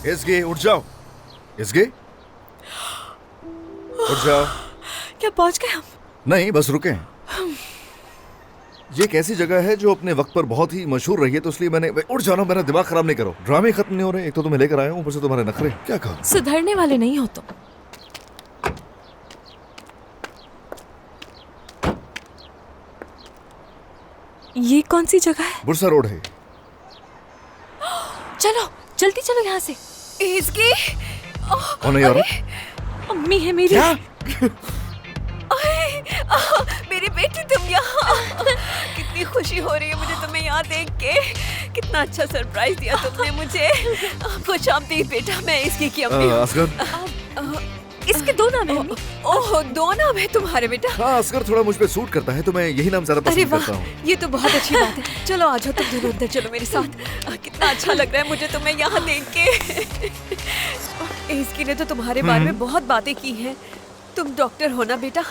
इसगे उठ जाओ। इसगे उठ जाओ। क्या पहुंच गए हम? नहीं, बस रुके हैं। ये एक ऐसी जगह है जो अपने वक्त पर बहुत ही मशहूर रही है, तो इसलिए मैंने उठ जाना। मेरा दिमाग खराब नहीं करो। ड्रामे खत्म नहीं हो रहे। एक तो तुम्हें लेकर आया हूँ, ऊपर से तुम्हारे नखरे। क्या कहा? सुधरने वाले नहीं हो तुम। ये कौन सी जगह है? बुरसा रोड है। चलो जल्दी चलो यहाँ से। इसकी कौन है ये औरत? अम्मी है मेरी। क्या? मेरी बेटी, तुम यहाँ। कितनी खुशी हो रही है मुझे तुम्हें यहाँ देख के। कितना अच्छा सरप्राइज दिया तुमने मुझे। खुश आमदीद बेटा, मैं इसकी की अम्मी हूँ। असगर। इसके दो नाम हैं। ओह, दो नाम है तुम्हारे बेटा? हाँ, असगर थोड़ा मुझ पे सूट करता है, तो मैं यही नाम ज्यादा अरे पसंद वाह, करता हूँ। ये तो बहुत अच्छी बात है। चलो आ जाओ तुम दोनों अंदर, चलो मेरे साथ। कितना अच्छा लग रहा है मुझे तुम्हें यहाँ देख के। इसकी ने तो तुम्हारे बारे में बहुत बातें की हैं। तुम डॉक्टर हो ना बेटा?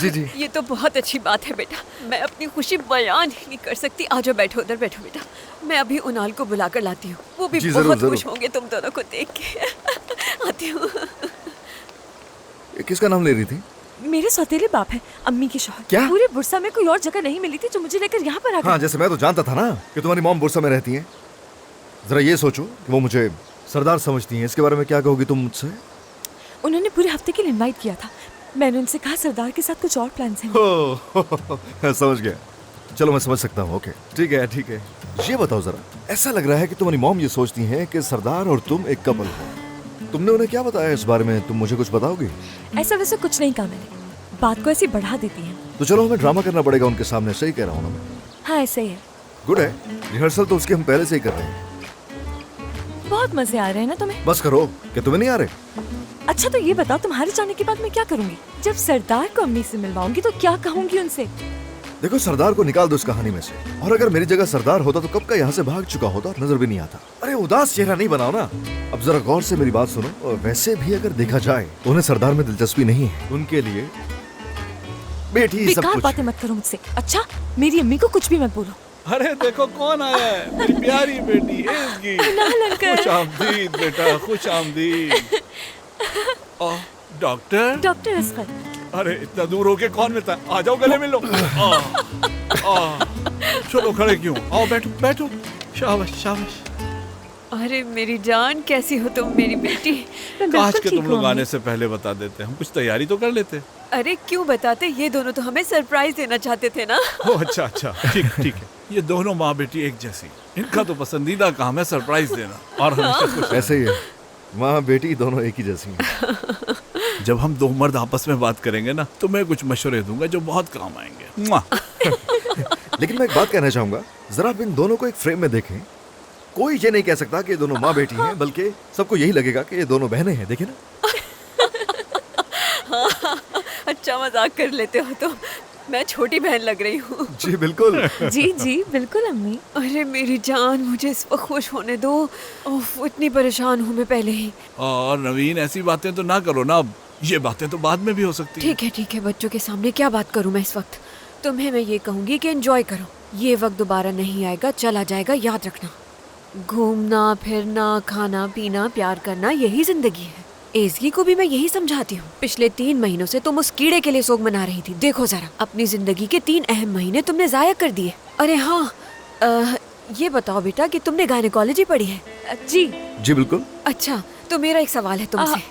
जी जी। ये तो बहुत अच्छी बात है बेटा। मैं अपनी खुशी बयान ही नहीं कर सकती। आ जाओ, बैठो उधर बैठो बेटा। मैं अभी उनाल को बुला कर लाती हूँ। वो भी जी, बहुत जरूर, खुश होंगे तुम दोनों को देख के। आती हूँ। किसका नाम ले रही थी? मेरे सौतेले बाप है, अम्मी के शौहर। क्या? पूरे बुरसा में कोई और जगह नहीं मिली थी जो मुझे लेकर यहाँ पर आ गए। हाँ, जैसे मैं तो जानता था ना कि तुम्हारी मॉम बुरसा में रहती हैं। जरा ये सोचो कि वो मुझे सरदार समझती हैं। इसके बारे में क्या कहोगी तुम मुझसे? उन्होंने पूरे हफ्ते के लिए इनवाइट किया था। मैंने उनसे कहा सरदार के साथ कुछ और प्लान्स हैं। समझ गया। चलो मैं समझ सकता हूँ। ओके, ठीक है ठीक है। ये बताओ जरा, ऐसा लग रहा है कि तुम्हारी मॉम ये सोचती हैं कि सरदार और तुम एक कपल हो। तुमने उन्हें क्या बताया इस बारे में? तुम मुझे कुछ बताओगी? ऐसा वैसा कुछ नहीं कहा मैंने, बात को ऐसी बढ़ा देती हैं। तो चलो हमें ड्रामा करना पड़ेगा उनके सामने। सही कह रहा हूँ ना मैं? हाँ ऐसे ही है। गुड है। रिहर्सल तो उसके हम पहले से ही कर रहे हैं। बहुत मजे आ रहे हैं ना तुम्हें? बस करो। क्या तुम्हें नहीं आ रहे? अच्छा तो ये बताओ, तुम्हारे जाने के बाद मैं क्या करूंगी? जब सरदार को अम्मी से मिलवाऊंगी तो क्या कहूंगी उनसे? देखो, सरदार को निकाल दो इस कहानी में से। और अगर मेरी जगह सरदार होता तो कब का यहाँ से भाग चुका होता और नजर भी नहीं आता। अरे उदास चेहरा नहीं बनाओ ना। अब जरा गौर से मेरी बात सुनो। और वैसे भी अगर देखा जाए तो उन्हें सरदार में दिलचस्पी नहीं है। उनके लिए बेटी ही सब बेकार कुछ। बातें मत करो मुझसे। अच्छा, मेरी अम्मी को कुछ भी मत बोलो। अरे देखो कौन आया है, मेरी प्यारी बेटी इसकी। खुश आमदीद बेटा, खुश आमदीद। डॉक्टर? डॉक्टर असगर। अरे इतना दूर होके कौन मिलता है? आ जाओ, गले मिलो। चलो खड़े क्यों? आओ बैठो बैठो। शाबाश शाबाश। अरे मेरी जान, कैसी हो तुम मेरी बेटी? काश के तुम लोग आने से पहले बता देते, हम कुछ तैयारी तो कर लेते। अरे क्यों बताते, ये दोनों तो हमें सरप्राइज देना चाहते थे ना। ओह अच्छा अच्छा, ठीक ठीक है। ये दोनों माँ बेटी एक जैसी, इनका तो पसंदीदा काम है सरप्राइज देना। और हमेशा खुश। ऐसे ही है, माँ बेटी दोनों एक ही जैसी हैं। जब हम दो मर्द आपस में बात करेंगे ना, तो मैं कुछ मशवरे दूंगा जो बहुत काम आएंगे। लेकिन मैं एक बात कहना चाहूंगा, जरा आप इन दोनों को एक फ्रेम में देखें। कोई ये नहीं कह सकता कि ये दोनों माँ बेटी हैं, बल्कि सबको यही लगेगा कि ये दोनों बहनें हैं। देखे ना। अच्छा मजाक कर लेते हो तो। मैं छोटी बहन लग रही हूँ। जी बिल्कुल। जी जी बिल्कुल अम्मी। अरे मेरी जान, मुझे इस वक्त खुश होने दो। ओफ, इतनी परेशान हूँ मैं पहले ही। और नवीन, ऐसी बातें तो ना करो ना। ये बातें तो बाद में भी हो सकती हैं। ठीक है, बच्चों के सामने क्या बात करूँ मैं इस वक्त? तुम्हें मैं ये कहूँगी कि एंजॉय करो। ये वक्त दोबारा नहीं आएगा, चला जाएगा, याद रखना। घूमना फिरना, खाना पीना, प्यार करना, यही जिंदगी है। एज़गी को भी मैं यही समझाती हूँ। पिछले 3 महीनों से तुम उस कीड़े के लिए सोग मना रही थी। देखो जरा, अपनी जिंदगी के 3 अहम महीने तुमने जाया कर दिए। अरे हाँ, ये बताओ बेटा कि तुमने गायनेकोलॉजी पढ़ी है? जी बिल्कुल। अच्छा, तो मेरा एक सवाल है तुमसे।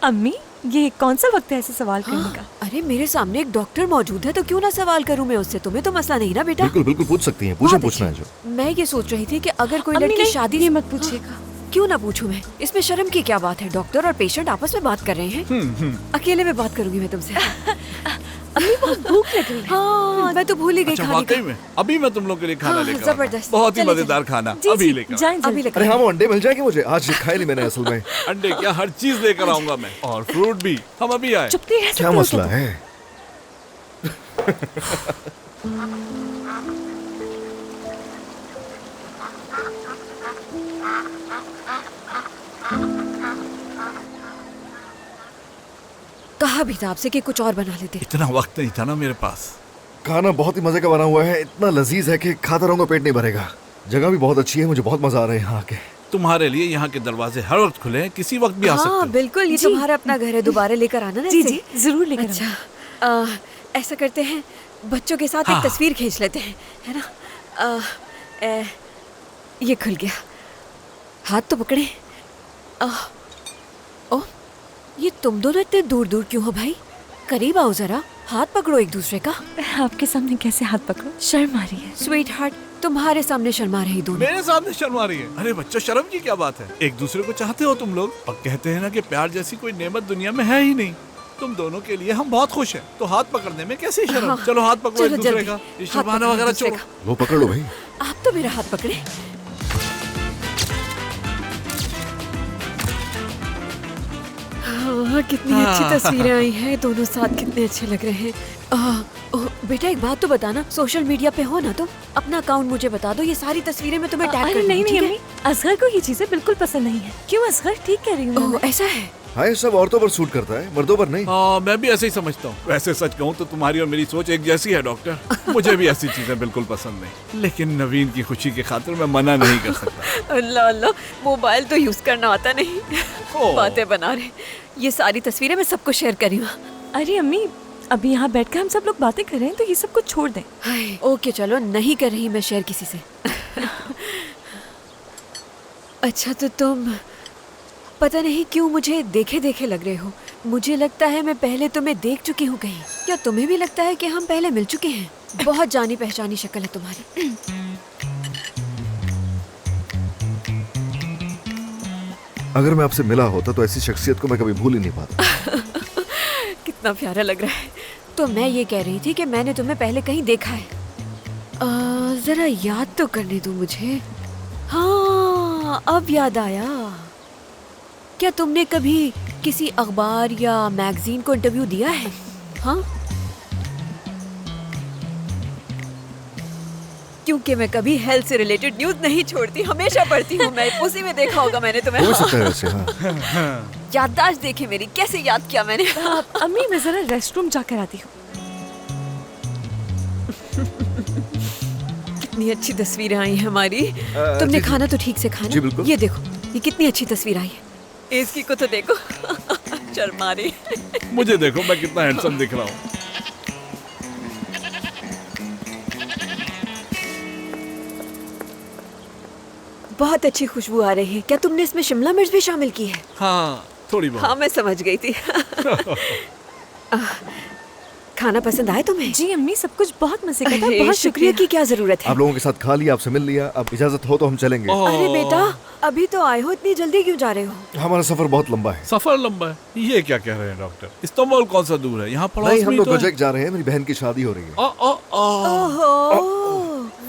अम्मी, ये कौन सा वक्त है ऐसे सवाल करने का? अरे मेरे सामने एक डॉक्टर मौजूद है, तो क्यों ना सवाल करूं मैं उससे। तुम्हें तो मसला नहीं ना बेटा? बिल्कुल बिल्कुल पूछ सकती हैं। पूछना है जो। मैं ये सोच रही थी कि अगर कोई अम्मी लड़की नहीं, शादी ये मत पूछिएगा। क्यों ना पूछूं मैं? इसमें शर्म की क्या बात है? डॉक्टर और पेशेंट आपस में बात कर रहे हैं। अकेले में बात करूंगी मैं तुमसे। अम्मी बहुत भूख लग रही है। हाँ, मैं तो भूल ही गई अच्छा खाने वाकई का। में? अभी मैं तुम लोग के लिए खाना हाँ, लेकर आता हूँ। जबरदस्त। बहुत ही चलिए, मजेदार खाना। जी, अभी जी, लेकर जाएं अभी जल्दी। अरे हाँ, वो अंडे मिल जाएंगे मुझे? आज खाए नहीं मैंने असल में। अंडे क्या, हर चीज लेकर आऊंगा मैं। और फ्रूट भी। हम अभी आए। चुप नहीं रह सकते क्या हो मसला तुम? है? कहा भी था आपसे कि कुछ और बना लेते। इतना वक्त नहीं था ना मेरे पास। खाना बहुत ही मजे का बना हुआ है। इतना लजीज है कि खाता रहूंगा, पेट नहीं भरेगा। जगह भी बहुत अच्छी है, मुझे बहुत मजा आ रहा है यहाँ आके। तुम्हारे लिए यहाँ के दरवाजे हर वक्त खुले हैं, किसी वक्त भी आ सकते हाँ हो। बिल्कुल, ये जी। तुम्हारा अपना घर है, दोबारा लेकर आना ना जी इसे। जी जरूर लेकर अच्छा आऊंगी। ऐसा करते हैं, बच्चों के साथ हाँ। एक तस्वीर खींच लेते हैं, है ना? ये खुल गया, हाथ तो पकड़े। ओह, ये तुम दोनों इतने दूर दूर क्यों हो भाई? करीब आओ जरा, हाथ पकड़ो एक दूसरे का। आपके सामने कैसे हाथ पकड़ो, शर्म आ रही है। स्वीट हार्ट, तुम्हारे सामने शर्मा रही दोनों। मेरे सामने शर्मा रही है? अरे बच्चों, शर्म की क्या बात है? एक दूसरे को चाहते हो तुम लोग, और कहते हैं ना कि प्यार जैसी कोई नेमत दुनिया में है ही नहीं। तुम दोनों के लिए हम बहुत खुश हैं, तो हाथ पकड़ने में कैसी शर्म? हाँ। चलो हाथ पकड़ो चलो एक दूसरे जल्दी, का, ये हाथ शर्माना पकड़ो वगैरह दूसरे छोड़ो। का। वो पकड़ लो भाई। आप तो मेरा हाथ पकड़े। हाँ, कितनी अच्छी हाँ। तस्वीरें आई हैं, दोनों साथ कितने अच्छे लग रहे हैं। ओह, बेटा एक बात तो बताना, सोशल मीडिया पे हो ना तुम? अपना अकाउंट मुझे बता दो, ये सारी तस्वीरें मैं तुम्हें टैग कर अरे नहीं दूंगी, नहीं ठीक है? अम्मी, असगर को ये चीजें बिल्कुल पसंद नहीं है। क्यों असगर, ठीक कह रही हूँ ओह, मैं। ऐसा है? हाँ, ये सब औरतों पर सूट करता है, मर्दों पर नहीं। हाँ, मैं भी ऐसे ही समझता हूँ। वैसे सच कहूँ तो तुम्हारी और मेरी सोच एक जैसी है डॉक्टर। मुझे भी ऐसी चीजें बिल्कुल पसंद नहीं, लेकिन नवीन की खुशी की खातिर मैं मना नहीं कर सकता। अल्लाह अल्लाह, मोबाइल तो यूज करना आता नहीं। ओह। बातें बना रहे। ये सारी तस्वीरें मैं सबको शेयर करी हूँ। अरे अम्मी, अभी यहाँ बैठकर हम सब लोग बातें कर रहे हैं, तो ये सब कुछ छोड़ दें। हाय, ओके चलो, नहीं कर रही मैं शेयर किसी से। अच्छा तो तुम, पता नहीं क्यों मुझे देखे देखे लग रहे हो। मुझे लगता है मैं पहले तुम्हें देख चुकी हूँ कहीं। क्या तुम्हें भी लगता है कि हम पहले मिल चुके हैं? बहुत जानी पहचानी शक्ल है तुम्हारी। अगर मैं आपसे मिला होता तो ऐसी शख्सियत को मैं कभी भूल ही नहीं पाता। कितना प्यारा लग रहा है। तो मैं ये कह रही थी कि मैंने तुम्हें पहले कहीं देखा है। जरा याद तो करने दो मुझे। हाँ, अब याद आया। क्या तुमने कभी किसी अखबार या मैगजीन को इंटरव्यू दिया है? हाँ, क्योंकि मैं कभी हेल्थ से रिलेटेड न्यूज नहीं छोड़ती, हमेशा पढ़ती हूँ मैं। उसी में देखा होगा मैंने तुम्हें। हो भी हाँ। सकता है वैसे। हाँ, याददाश्त देखी मेरी, कैसे याद किया मैंने। अम्मी मैं जरा रेस्ट रूम जाकर आती हूँ। कितनी अच्छी तस्वीरें आई हैं हमारी। तुमने जी, खाना तो ठीक से खाना? जी, बिल्कुल। ये देखो, ये कितनी अच्छी तस्वीर आई है। इसकी को तो देखो। शर्मा रही। मुझे देखो, मैं कितना हैंडसम दिख रहा हूँ। बहुत अच्छी खुशबू आ रही है। क्या तुमने इसमें शिमला मिर्च भी शामिल की है? हाँ, थोड़ी बहुत। हाँ, मैं समझ गई थी। खाना पसंद आया तुम्हें? जी अम्मी, सब कुछ बहुत मजे का था, अरे, बहुत शुक्रिया की क्या जरूरत है? आप लोगों के साथ खा लिया, आपसे मिल लिया, अब इजाजत हो तो हम चलेंगे। अरे बेटा, अभी तो आए हो, इतनी जल्दी क्यों जा रहे हो? हमारा सफर बहुत लंबा है। सफर लंबा है? ये क्या कह रहे हैं डॉक्टर? इस्तांबुल कौन सा दूर है? यहाँ पड़ोस नहीं, में हम ही लोग तो है। गोजेक जा रहे हैं, मेरी बहन की शादी हो रही है। ओहो,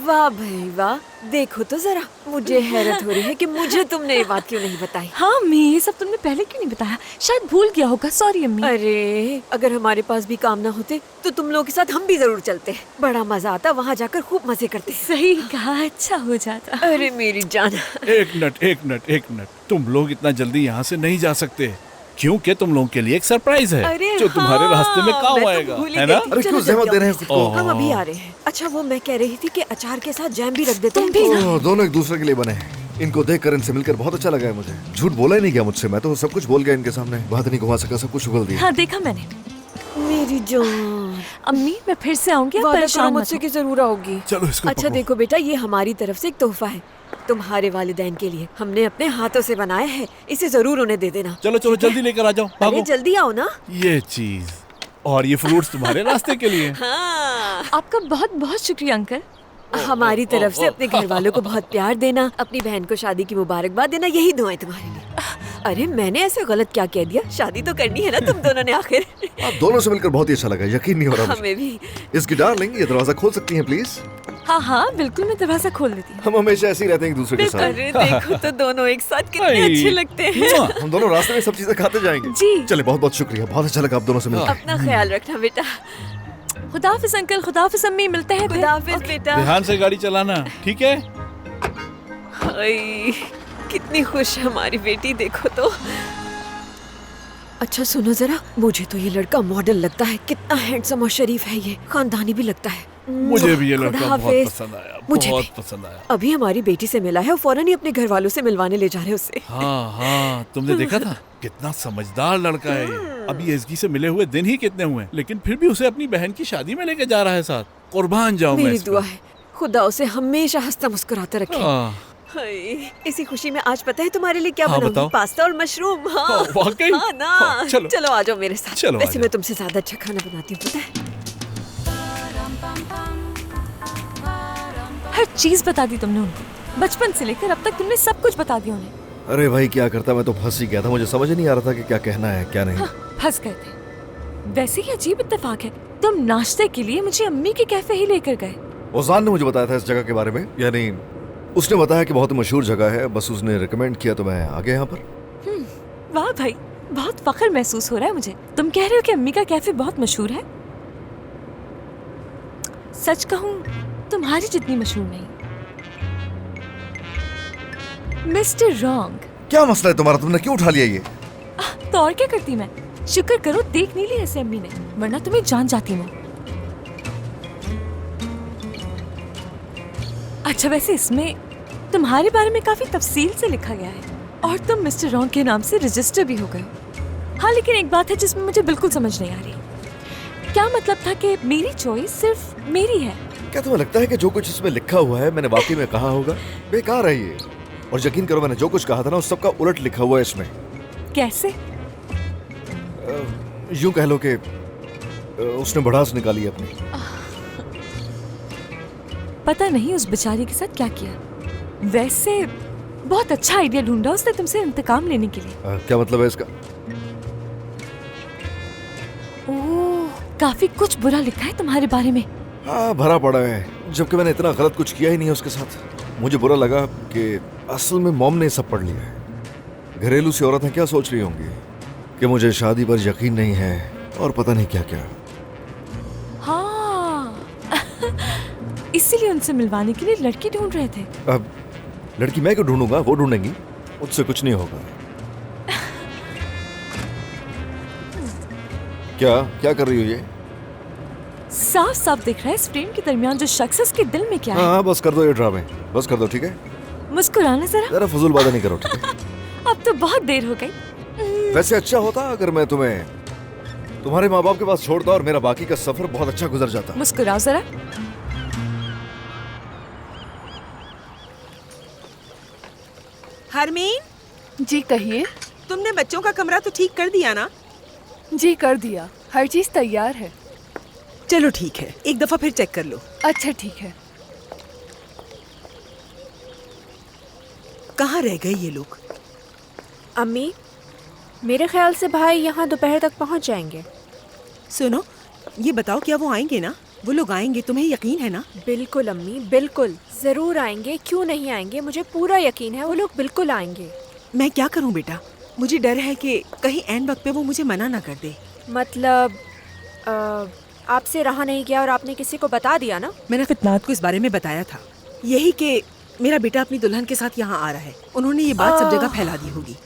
वाह भाई वाह। देखो तो जरा, मुझे हैरत हो रही है कि मुझे तुमने ये बात क्यों नहीं बताई। हाँ अम्मी, ये सब तुमने पहले क्यों नहीं बताया? शायद भूल गया होगा, सॉरी अम्मी। अरे, अगर हमारे पास भी काम ना होते तो तुम लोगों के साथ हम भी जरूर चलते। बड़ा मजा आता, वहाँ जाकर खूब मजे करते। सही कहा, अच्छा हो जाता। अरे मेरी जान। एक मिनट, तुम लोग इतना जल्दी यहाँ से नहीं जा सकते, क्योंकि तुम लोगों के लिए एक सरप्राइज है अरे जो तुम्हारे रास्ते में हाँ, काम मैं तो आएगा, भूल ही है गई ना? थी। अरे चलो क्यों जल्दी जहमत दे रहे हैं आओ। खुद को? हम अभी आ रहे हैं। अच्छा, वो मैं कह रही थी कि अचार के साथ जैम भी रख देते हैं। ओह, दोनों एक दूसरे के लिए बने हैं। इनको देखकर, इनसे मिलकर बहुत अच्छा लगा है मुझे। झूठ बोला ही नहीं गया मुझसे, मैं तो सब कुछ बोल गया इनके सामने। बात नहीं घुमा सका, सब कुछ उगल दिया। हाँ देखा मैंने। मेरी जान, अम्मी मैं फिर से आऊंगी, आप वादा करो परेशान मत मुझसे हो। कि जरूर आओगी। चलो इसको अच्छा पकड़ो। देखो बेटा, ये हमारी तरफ से एक तोहफा है तुम्हारे वालिदैन के लिए। हमने अपने हाथों से बनाया है, इसे जरूर उन्हें दे देना। चलो जल्दी लेकर आ जाओ, अरे भागो। जल्दी आओ ना। ये चीज और ये फ्रूट्स तुम्हारे रास्ते के लिए। हाँ, आपका बहुत बहुत शुक्रिया अंकल। हमारी तरफ से अपने घर वालों को बहुत प्यार देना, अपनी बहन को शादी की मुबारकबाद देना, यही दुआएं तुम्हारे लिए। अरे मैंने ऐसे गलत क्या कह दिया? शादी तो करनी है ना तुम दोनों ने आखिर। आप दोनों से मिलकर बहुत ही अच्छा लगा, यकीन नहीं हो रहा मुझे। हमें भी। इसकी डार्लिंग, ये दरवाजा खोल सकती हैं प्लीज? हाँ हाँ बिल्कुल, मैं दरवाजा खोल देती हूँ। हम हमेशा ऐसे ही रहते हैं एक दूसरे के साथ। अरे देखो तो दोनों एक साथ कितने आई। अच्छे लगते हैं। हम दोनों रास्ते में सब चीजें खाते जाएंगे। जी। चले, बहुत बहुत शुक्रिया, बहुत अच्छा लगा आप दोनों से मिलकर। अपना ख्याल रखना बेटा। खुदाफिज अंकल, खुदाफिज अम्मी, मिलते हैं फिर। खुदाफिज बेटा। ध्यान से गाड़ी चलाना, ठीक है? हाय, कितनी खुश है हमारी बेटी, देखो तो। अच्छा सुनो जरा, मुझे तो ये लड़का मॉडल लगता है। कितना हैंडसम और शरीफ है ये, खानदानी भी लगता है। मुझे भी ये खुदा लड़का बहुत हाफिज। पसंद आया, मुझे बहुत भी। पसंद आया। अभी हमारी बेटी से मिला है और फौरन ही अपने घर वालों से मिलवाने ले जा रहे हैं उससे। हाँ हाँ, तुमने देखा था कितना समझदार लड़का है ये। अभी एसगी से मिले हुए दिन ही कितने हुए, लेकिन फिर भी उसे अपनी बहन की शादी में लेके जा रहा है साथ। कुर्बान जाऊं मैं मेरी इस पर। दुआ है खुदा उसे हमेशा हंसता मुस्कुराता रखे। हाँ, हाय, इसी खुशी में आज पता है तुम्हारे लिए क्या हाँ, बनाऊंगी? बताओ। पास्ता और मशरूम। हाँ हाँ, वाकई? हाँ ना। हाँ, चलो। चलो आ जाओ मेरे साथ। चलो, आ वैसे जाओ। मैं तुमसे ज्यादा अच्छा खाना बनाती हूँ पता है। हर चीज बता दी तुमने उनको, बचपन से लेकर अब तक तुमने सब कुछ बता दिया उन्हें। अरे भाई क्या करता, मैं तो फंस ही गया था, मुझे समझ ही नहीं आ रहा था कि क्या कहना है क्या नहीं। हाँ, फंस गए थे। वैसे ही अजीब इत्तेफाक है, तुम नाश्ते के लिए मुझे अम्मी के कैफे ही लेकर गए। ओजान ने मुझे बताया था इस जगह के बारे में, यानी उसने बताया कि बहुत ही मशहूर जगह है, बस उसने रिकमेंड किया तो मैं आ गया यहाँ पर। वाह भाई, बहुत फख्र महसूस हो रहा है मुझे। तुम कह रहे हो कि अम्मी का कैफे बहुत मशहूर है? सच कहूँ तुम्हारी जितनी मशहूर नहीं। Mister wrong. क्या मसला है तुम्हारा, तुमने क्यों उठा लिया ये? तो और क्या करती मैं? शुक्र करो देख नहीं लिया ऐसे अम्मी ने, वरना तुम्हें जान जाती मैं। अच्छा वैसे इसमें तुम्हारे बारे में काफी तफसील से लिखा गया है और तुम मिस्टर रॉन्ग के नाम से रजिस्टर भी हो गए हो। हाँ लेकिन एक बात है जिसमें मुझे बिल्कुल समझ नहीं आ रही। क्या मतलब था कि मेरी चॉइस सिर्फ मेरी है? क्या तुम्हें लगता है कि जो कुछ इसमें लिखा हुआ है मैंने वाकई में कहा होगा? बेकार है ये। और यकीन करो मैंने जो कुछ कहा था ना उस सबका उलट लिखा हुआ है इसमें। कैसे? यूं कह लो कि उसने भड़ास निकाली अपनी। पता नहीं उस बेचारी के साथ क्या किया। वैसे बहुत अच्छा आइडिया ढूंढा उसने तुमसे इंतकाम लेने के लिए। क्या मतलब है इसका? ओह, काफी कुछ बुरा लिखा है तुम्हारे बारे में। हाँ भरा पड़ा है, जबकि मैंने इतना गलत कुछ किया ही नहीं है उसके साथ। मुझे बुरा लगा कि असल में मॉम ने सब पढ़ लिया है। घरेलू सी औरतें क्या सोच रही होंगी कि मुझे शादी पर यकीन नहीं है और पता नहीं क्या क्या। हाँ इसीलिए उनसे मिलवाने के लिए लड़की ढूंढ रहे थे। अब लड़की मैं क्यों ढूंढूंगा, वो ढूंढेंगी, मुझसे कुछ नहीं होगा। क्या क्या कर रही हो ये? साफ साफ दिख रहा है इस फ्रेम के दरमियान जो शख्स है उसके दिल में क्या है। हाँ बस कर दो ये ड्रामे, बस कर दो ठीक है। मुस्कुराना जरा। जरा फजूल बातें नहीं करो ठीक है। अब तो बहुत देर हो गई। वैसे अच्छा होता अगर मैं तुम्हें तुम्हारे माँ बाप के पास छोड़ता और मेरा बाकी का सफर बहुत अच्छा गुजर जाता। मुस्कुराओ जरा। हरमीन, जी कहिए। तुमने बच्चों का कमरा तो ठीक कर दिया ना? जी कर दिया, हर चीज तैयार है। चलो ठीक है, एक दफा फिर चेक कर लो। अच्छा ठीक है। कहाँ रह गए ये लोग? अम्मी मेरे ख्याल से भाई यहाँ दोपहर तक पहुँच जाएंगे। सुनो, ये बताओ क्या वो आएंगे ना? वो लोग आएंगे, तुम्हें यकीन है ना? बिल्कुल अम्मी बिल्कुल, जरूर आएंगे, क्यों नहीं आएंगे, मुझे पूरा यकीन है वो लोग बिल्कुल आएंगे। मैं क्या करूँ बेटा, मुझे डर है कि कहीं एंड वक्त पे वो मुझे मना ना कर दे। मतलब आपसे रहा नहीं गया और आपने किसी को बता दिया ना? मैंने फितनात को इस बारे में बताया था, यही कि मेरा बेटा अपनी दुल्हन के साथ यहाँ आ रहा है। उन्होंने ये बात सब जगह फैला दी होगी,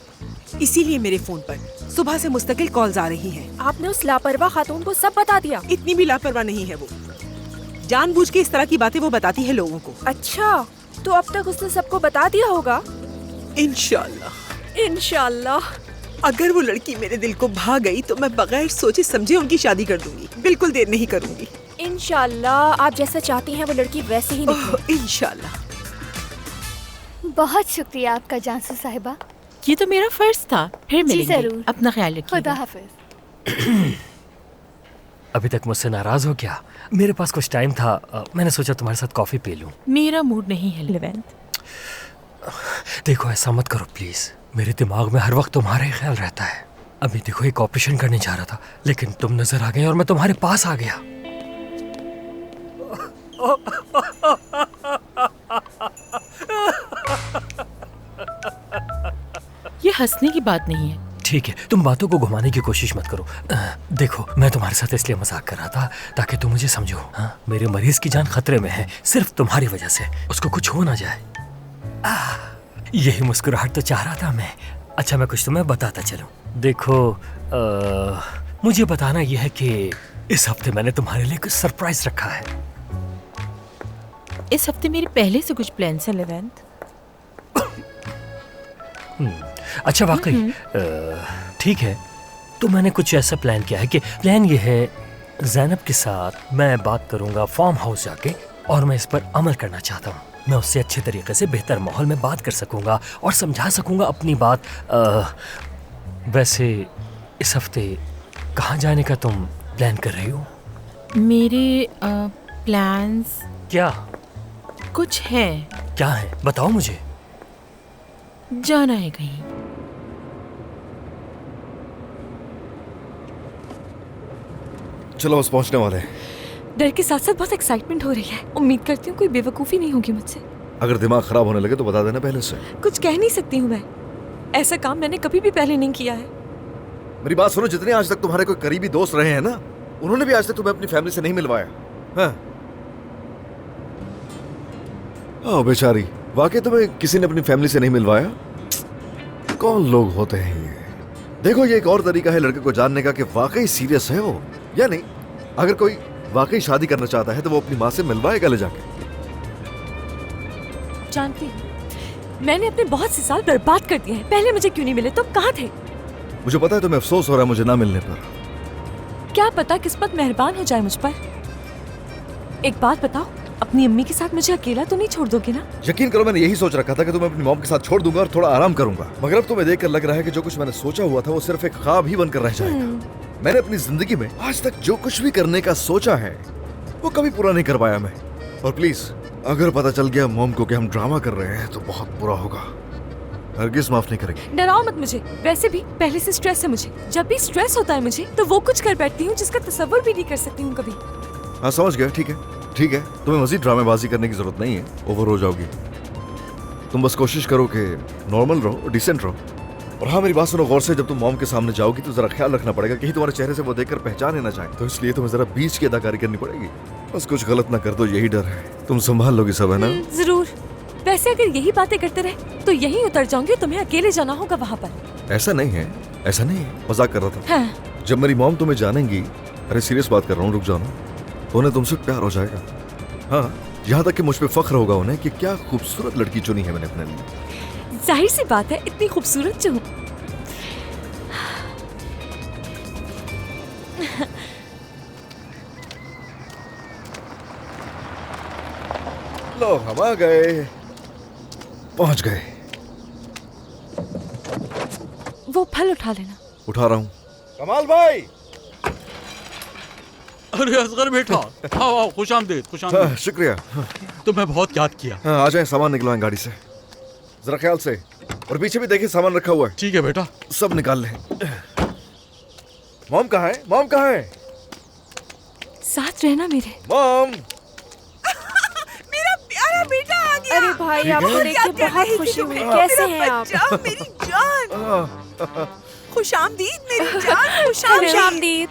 इसीलिए मेरे फोन पर सुबह से मुस्तकिल कॉल्स आ रही हैं। आपने उस लापरवाह खातून को सब बता दिया? इतनी भी लापरवाह नहीं है वो, जानबूझ के इस तरह की बातें वो बताती है लोगों को। अच्छा, तो अब तक उसने सबको बता दिया होगा? इंशाल्लाह। इंशाल्लाह। अगर वो लड़की मेरे दिल को भा गई तो मैं बगैर सोचे समझे उनकी शादी कर दूंगी, बिल्कुल देर नहीं करूंगी। इंशाल्लाह आप जैसा चाहती हैं वो लड़की वैसे ही निकले। इंशाल्लाह। बहुत शुक्रिया आपका जानसू साहिबा। ये तो मेरा फर्ज था। फिर जी मिलेंगे। जरूर। अपना ख्याल खुदा रखिएगा। हाफिज। अभी तक मुझसे नाराज हो क्या? मेरे पास कुछ टाइम था, मैंने सोचा तुम्हारे साथ कॉफी पी लूं। मेरा मूड नहीं है। लेवेंट, देखो ऐसा मत करो प्लीज, मेरे दिमाग में हर वक्त तुम्हारा ही ख्याल रहता है। अभी देखो एक ऑपरेशन करने जा रहा था लेकिन तुम नजर आ गए और मैं तुम्हारे पास आ गया। ये हंसने की बात नहीं है। ठीक है, तुम बातों को घुमाने की कोशिश मत करो। देखो मैं तुम्हारे साथ इसलिए मजाक कर रहा था ताकि तुम मुझे समझो। हाँ, मेरे मरीज की जान खतरे में है सिर्फ तुम्हारी वजह से, उसको कुछ हो ना जाए। यही मुस्कुराहट तो चाह रहा था मैं। अच्छा मैं कुछ तुम्हें बताता चलूं। देखो मुझे बताना यह है कि इस हफ्ते मैंने तुम्हारे लिए कुछ सरप्राइज रखा है। इस हफ्ते मेरे पहले से कुछ प्लान है लेवेंथ। अच्छा वाकई ठीक है, तो मैंने कुछ ऐसा प्लान किया है कि प्लान ये है, ज़ैनब के साथ मैं बात करूंगा फार्म हाउस जाके, और मैं इस पर अमल करना चाहता हूँ। मैं उससे अच्छे तरीके से बेहतर माहौल में बात कर सकूंगा और समझा सकूंगा अपनी बात। वैसे इस हफ्ते कहाँ जाने का तुम प्लान कर रही हो? मेरे प्लान्स क्या कुछ हैं। क्या है बताओ मुझे। जाना है कहीं। चलो बस पहुंचने वाले हैं। डर के साथ साथ बहुत एक्साइटमेंट हो रही है। उम्मीद करती हूँ कोई बेवकूफ़ी नहीं होगी मुझसे। अगर दिमाग खराब होने लगे तो बता देना पहले से। कुछ कह नहीं सकती हूँ मैं, ऐसा काम मैंने कभी भी पहले नहीं किया है। मेरी बात सुनो, जितने आज तक तुम्हारे कोई करीबी दोस्त रहे हैं ना, उन्होंने भी आज तक तुम्हें अपनी फैमिली से नहीं मिलवाया। हाँ? ओ बेचारी, वाकई तुम्हें किसी ने अपनी फैमिली से नहीं मिलवाया? कौन लोग होते हैं ये? देखो, ये एक और तरीका है लड़के को जानने का कि वाकई सीरियस है वो या नहीं। अगर कोई वाकई शादी करना चाहता है तो वो अपनी माँ से मिलवाएगा ले जाके। जानती हूँ, मैंने अपने बहुत से साल बर्बाद कर दिए हैं। पहले मुझे क्यों नहीं मिले? तुम कहाँ थे? मुझे पता है तुम्हें अफसोस हो रहा है मुझे ना मिलने पर। क्या पता किस्मत मेहरबान हो जाए मुझ पर। एक बात बताओ, अपनी अम्मी के साथ मुझे अकेला तो नहीं छोड़ दोगे ना? यकीन करो, मैंने यही सोच रखा था कि तुम्हें अपनी मॉम के साथ छोड़ दूंगा और थोड़ा आराम करूंगा, मगर अब तुम्हें देखकर लग रहा है कि जो कुछ मैंने सोचा हुआ था वो सिर्फ एक ख्वाब ही बनकर रह जाएगा। मैंने अपनी जिंदगी में आज तक जो कुछ भी करने का सोचा है वो कभी पूरा नहीं कर पाया मैं। और प्लीज, अगर पता चल गया मॉम को कि हम ड्रामा कर रहे हैं तो बहुत बुरा होगा। हरगिज़ माफ नहीं करेगी। डराओ मत मुझे। वैसे भी पहले से स्ट्रेस है मुझे। जब भी स्ट्रेस होता है मुझे तो वो कुछ कर बैठती हूँ जिसका तसव्वुर भी नहीं कर सकती हूँ कभी। हाँ समझ गया, ठीक है ठीक है, तुम्हें मजीद ड्रामेबाजी करने की जरूरत नहीं है, ओवर हो जाओगी। तुम बस कोशिश करो कि नॉर्मल रहो, डिसेंट रहो। और हाँ, मेरी बात सुनो गौर से, जब तुम मॉम के सामने जाओगी तो जरा ख्याल रखना पड़ेगा कहीं तुम्हारे चेहरे से वो देखकर पहचाने ना जाए, तो इसलिए तुम्हें जरा बीच की अदाकारी करनी पड़ेगी। बस कुछ गलत ना कर दो, यही डर है। तुम संभाल लोगी सब, है ना? जरूर। वैसे अगर यही बातें करते रहे तो यहीं उतर जाऊंगी, तुम्हें अकेले जाना होगा वहाँ पर। ऐसा नहीं है, ऐसा नहीं है, मजाक कर रहा था। हाँ। जब मेरी मॉम तुम्हें जानेंगी, अरे सीरियस बात कर रहा हूँ, रुक जाओ ना, तो उन्हें तुमसे प्यार हो जाएगा। हाँ, यहाँ तक कि मुझ पे फख्र होगा उन्हें कि क्या खूबसूरत लड़की चुनी है मैंने अपने लिए। जाहिर सी बात है, इतनी खूबसूरत जो हूँ। लो, हम आ गए, पहुंच गए। वो फल उठा लेना। उठा रहा हूँ। कमाल भाई। अरे असगर बेटा, आओ आओ, खुश आमदीद, खुश हाँ, आमदीद। शुक्रिया। तुम्हें बहुत याद किया। हाँ, आ जाए, सामान निकलवाएं गाड़ी से, जरा ख्याल से। और पीछे भी देखिए, सामान रखा हुआ है। ठीक है बेटा, सब निकाल लें। मॉम कहाँ है? मॉम कहाँ है? साथ रहना मेरे। मॉम। मेरा प्यारा बेटा आ गया। अरे भाई, आपको देख के बहुत खुशी हुई। कैसे हैं आप? मेरी जान। खुश आमदीद मेरी जान, खुश आमदीद।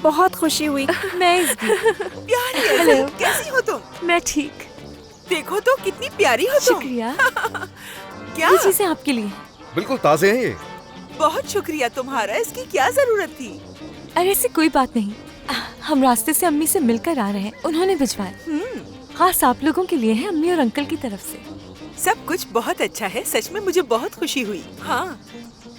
बहुत खुशी हुई। मैं इस प्यारी है। कैसी हो तुम? मैं ठीक। देखो तो कितनी प्यारी हो तुम। शुक्रिया। क्या? ये चीजें आपके लिए। बिल्कुल ताजे हैं ये। बहुत शुक्रिया तुम्हारा, इसकी क्या जरूरत थी? अरे ऐसी कोई बात नहीं, हम रास्ते से अम्मी से मिलकर आ रहे हैं, उन्होंने भिजवाया। खास आप लोगों के लिए है, अम्मी और अंकल की तरफ से। सब कुछ बहुत अच्छा है, सच में मुझे बहुत खुशी हुई। हाँ,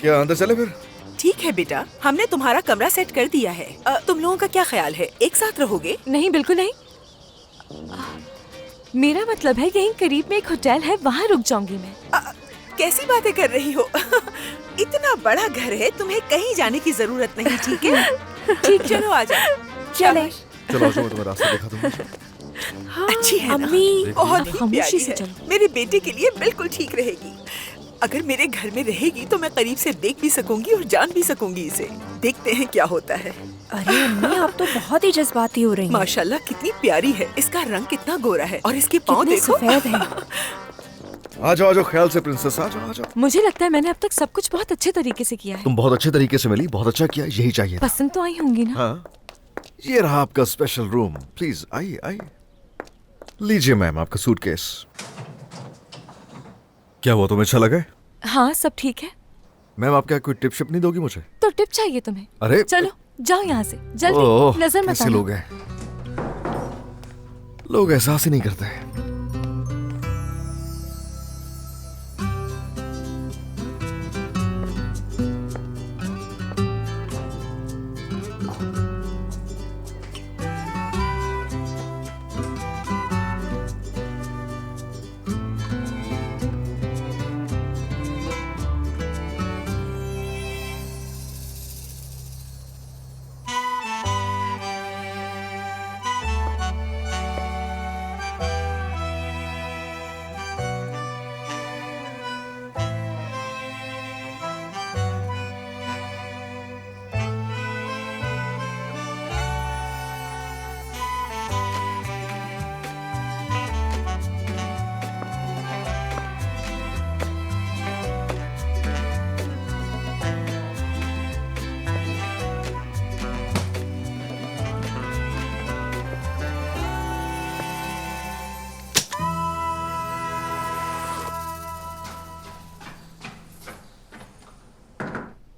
क्या अंदर चले फिर? ठीक है बेटा, हमने तुम्हारा कमरा सेट कर दिया है। तुम लोगों का क्या ख्याल है, एक साथ रहोगे? नहीं, बिल्कुल नहीं। मेरा मतलब है यहीं करीब में एक होटल है, वहाँ रुक जाऊंगी मैं। कैसी बातें कर रही हो? इतना बड़ा घर है, तुम्हें कहीं जाने की जरूरत नहीं, ठीक है? ठीक, चलो आ जाओ। चले। चलो आ जाओ, मैं तुम्हें रास्ता दिखा दूंगा। हाँ, अच्छी है ना? अम्मी। बहुत ही खामोशी प्यारी से है। चलो। मेरे बेटे के लिए बिल्कुल ठीक रहेगी। अगर मेरे घर में रहेगी तो मैं करीब से देख भी सकूंगी और जान भी सकूंगी इसे। देखते हैं क्या होता है। अरे अम्मी, आप तो बहुत ही जज्बाती हो रही हैं। माशाल्लाह, कितनी प्यारी है। इसका रंग कितना गोरा है और इसके पाँव कितने देखो। सफेद हैं। आ जाओ ख्याल से प्रिंसेस, आ जाओ। मुझे लगता है मैंने अब तक सब कुछ बहुत अच्छे तरीके से किया है। तुम बहुत अच्छे तरीके से मिली, बहुत अच्छा किया, यही चाहिए था। पसंद तो आई होंगी ना? हाँ, ये रहा आपका स्पेशल रूम। प्लीज आइए आइए। लीजिए मैम, आपका सूटकेस। क्या हुआ, तुम्हें अच्छा लगा? हाँ, सब ठीक है। मैम, आप क्या कोई टिप शिप नहीं दोगी मुझे? तो टिप चाहिए तुम्हें? अरे चलो जाओ यहाँ से जल्दी, ओह, नजर मत कैसे आना। लोग हैं, लोग एहसास ही नहीं करते।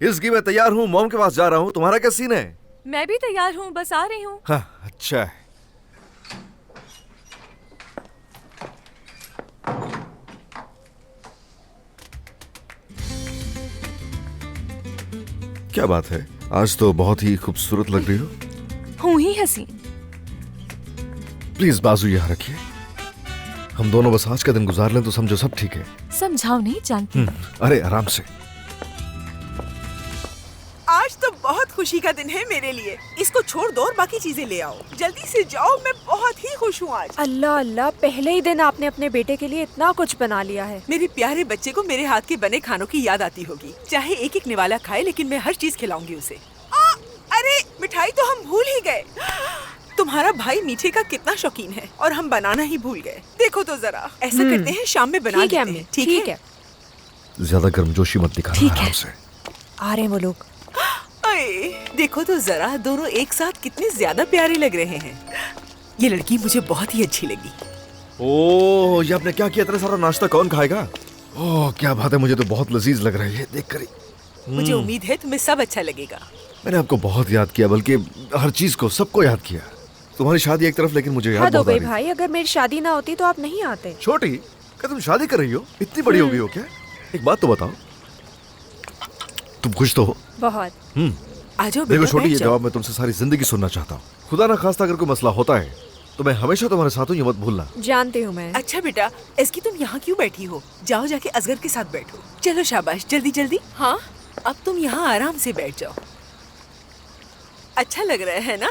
इसकी मैं तैयार हूँ, मॉम के पास जा रहा हूँ। तुम्हारा क्या सीन है? मैं भी तैयार हूँ, बस आ रही हूँ। हाँ, अच्छा है। क्या बात है, आज तो बहुत ही खूबसूरत लग रही हो। हूँ ही हंसी। प्लीज बाजू यहाँ रखिए। हम दोनों बस आज का दिन गुजार लें तो समझो सब ठीक है। समझाओ नहीं जानती। अरे आराम से। आज तो बहुत खुशी का दिन है मेरे लिए। इसको छोड़ दो और बाकी चीजें ले आओ। जल्दी से जाओ, मैं बहुत ही खुश हूँ आज। अल्लाह अल्लाह, पहले ही दिन आपने अपने बेटे के लिए इतना कुछ बना लिया है। मेरे प्यारे बच्चे को मेरे हाथ के बने खानों की याद आती होगी। चाहे एक एक निवाला खाए, लेकिन मैं हर चीज खिलाऊंगी उसे। अरे मिठाई तो हम भूल ही गए। तुम्हारा भाई मीठे का कितना शौकीन है और हम बनाना ही भूल गए। देखो तो जरा, ऐसा करते हैं शाम में बना देते हैं। ठीक है। ज्यादा गर्मजोशी मत दिखाना, आराम से। आ रहे हैं वो लोग। देखो तो जरा, दोनों एक साथ कितने ज्यादा प्यारे लग रहे हैं। ये लड़की मुझे बहुत ही अच्छी लगी। ओह, ये आपने क्या किया? इतना सारा नाश्ता कौन खाएगा? ओह क्या बात है, मुझे तो बहुत लजीज लग रहा है ये देखकर ही। मुझे उम्मीद है तुम्हें सब अच्छा लगेगा। मैंने आपको बहुत याद किया, बल्कि हर चीज को, सबको याद किया। तुम्हारी शादी एक तरफ, लेकिन मुझे याद हो गई बहुत भाई, अगर मेरी शादी ना होती तो आप नहीं आते। छोटी, क्या तुम शादी कर रही हो? इतनी बड़ी हो गई हो क्या? एक बात तो बताओ, तुम खुश तो हो? बहुत। देखो छोटी, ये जवाब मैं तुमसे सारी जिंदगी सुनना चाहता हूँ। खुदा ना खास्ता अगर कोई मसला होता है तो मैं हमेशा तुम्हारे साथ हूँ, ये मत भूलना। जानती हूँ मैं। अच्छा बेटा, इसकी तुम यहाँ क्यों बैठी हो? जाओ जाके असगर के साथ बैठो। चलो शाबाश, जल्दी जल्दी। हाँ, अब तुम यहाँ आराम से बैठ जाओ। अच्छा लग रहा है ना?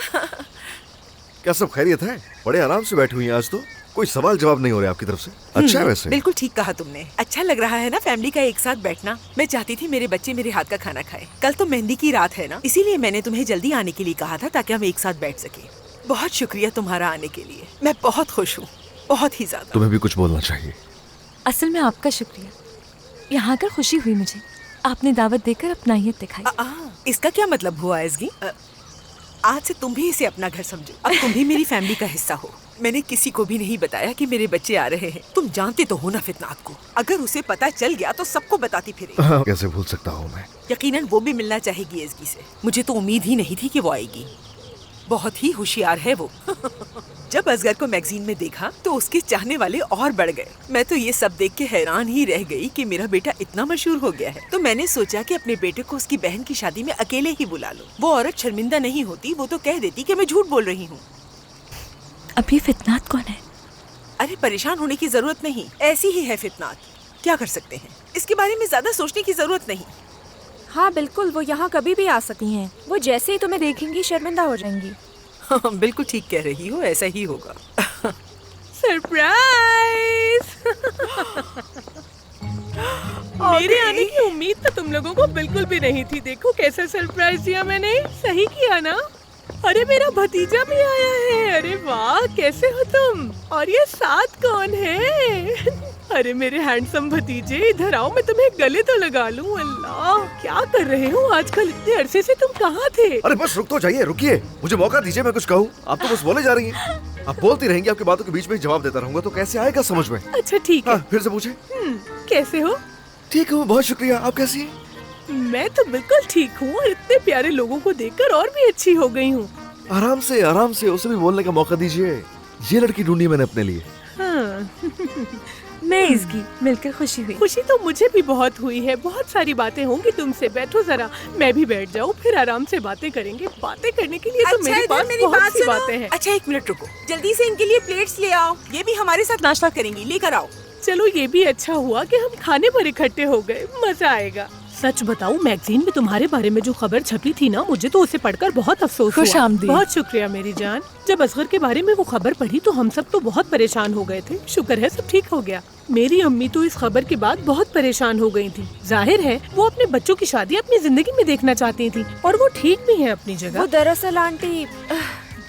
क्या सब खैरियत है? बड़े आराम से बैठी हुई हैं आज तो, कोई सवाल जवाब नहीं हो रहा आपकी तरफ से। अच्छा है वैसे। बिल्कुल ठीक कहा तुमने। अच्छा लग रहा है ना फैमिली का एक साथ बैठना। मैं चाहती थी मेरे बच्चे मेरे हाथ का खाना खाए। कल तो मेहंदी की रात है ना, इसीलिए मैंने तुम्हें जल्दी आने के लिए कहा था, ताकि हम एक साथ बैठ सके। बहुत शुक्रिया तुम्हारा आने के लिए। मैं बहुत खुश हूँ, बहुत ही ज्यादा। तुम्हें भी कुछ बोलना चाहिए। असल में आपका शुक्रिया। यहाँ आकर खुशी हुई मुझे। आपने दावत देकर अपनाहियत दिखाई। इसका क्या मतलब हुआ एज़गी? आज से तुम भी इसे अपना घर समझो। अब तुम भी मेरी फैमिली का हिस्सा हो। मैंने किसी को भी नहीं बताया कि मेरे बच्चे आ रहे हैं। तुम जानते तो हो ना फितनात को। अगर उसे पता चल गया तो सबको बताती फिरेगी। कैसे भूल सकता हूँ मैं। यकीनन वो भी मिलना चाहेगी एज़गी से। मुझे तो उम्मीद ही नहीं थी कि वो आएगी। बहुत ही होशियार है वो। जब असगर को मैगजीन में देखा तो उसके चाहने वाले और बढ़ गए। मैं तो ये सब देख के हैरान ही रह गई कि मेरा बेटा इतना मशहूर हो गया है। तो मैंने सोचा कि अपने बेटे को उसकी बहन की शादी में अकेले ही बुला लो। वो औरत शर्मिंदा नहीं होती, वो तो कह देती कि मैं झूठ बोल रही हूँ। अभी फितनात कौन है? अरे परेशान होने की जरूरत नहीं, ऐसी ही है फितनात। क्या कर सकते हैं, इसके बारे में ज्यादा सोचने की जरूरत नहीं। हाँ बिल्कुल, वो यहाँ कभी भी आ सकती हैं। वो जैसे ही तुम्हें देखेंगी शर्मिंदा हो जाएंगी। हाँ, बिल्कुल ठीक कह रही हो, ऐसा ही होगा। सरप्राइज! मेरे आने की उम्मीद तो तुम लोगों को बिल्कुल भी नहीं थी। देखो कैसा सरप्राइज दिया मैंने। सही किया ना? अरे मेरा भतीजा भी आया है। अरे वाह, कैसे हो तुम? और ये साथ कौन है? अरे मेरे हैंडसम भतीजे, इधर आओ, मैं तुम्हें गले तो लगा लूं। अल्लाह, क्या कर रहे हो आजकल? इतने अरसे से तुम कहाँ थे? अरे बस रुक तो जाइए, रुकिए, मुझे मौका दीजिए, मैं कुछ कहूँ। आप तो बस बोले जा रही हैं। आप बोलती रहेंगी, आपकी बातों के बीच में ही जवाब देता रहूंगा तो कैसे आएगा समझ में? अच्छा ठीक है। फिर से पूछे। कैसे हो? ठीक हूँ, बहुत शुक्रिया। आप कैसी हैं? मैं तो बिल्कुल ठीक हूँ और इतने प्यारे लोगों को देखकर और भी अच्छी हो गई हूँ। आराम से उसे भी बोलने का मौका दीजिए। ये लड़की ढूंढी मैंने अपने लिए। हाँ। मैं इसकी मिलकर खुशी हुई। खुशी तो मुझे भी बहुत हुई है। बहुत सारी बातें होंगी तुमसे। बैठो जरा, मैं भी बैठ जाऊँ, फिर आराम से बातें करेंगे। बातें करने के लिए तो मेरे पास बहुत सी बातें हैं। अच्छा एक मिनट रुको, जल्दी से इनके लिए प्लेट्स ले आओ। ये भी हमारे साथ नाश्ता करेंगी, लेकर आओ। चलो, ये भी अच्छा हुआ कि हम खाने पर इकट्ठे हो गए। मजा आएगा। सच बताऊं, मैगजीन में तुम्हारे बारे में जो खबर छपी थी ना, मुझे तो उसे पढ़कर बहुत अफसोस हुआ। खुशामदीद। बहुत शुक्रिया मेरी जान। जब असगर के बारे में वो खबर पढ़ी तो हम सब तो बहुत परेशान हो गए थे। शुक्र है सब ठीक हो गया। मेरी अम्मी तो इस खबर के बाद बहुत परेशान हो गई थी। जाहिर है वो अपने बच्चों की शादी अपनी जिंदगी में देखना चाहती थी, और वो ठीक भी है अपनी जगह। वो दरअसल आंटी,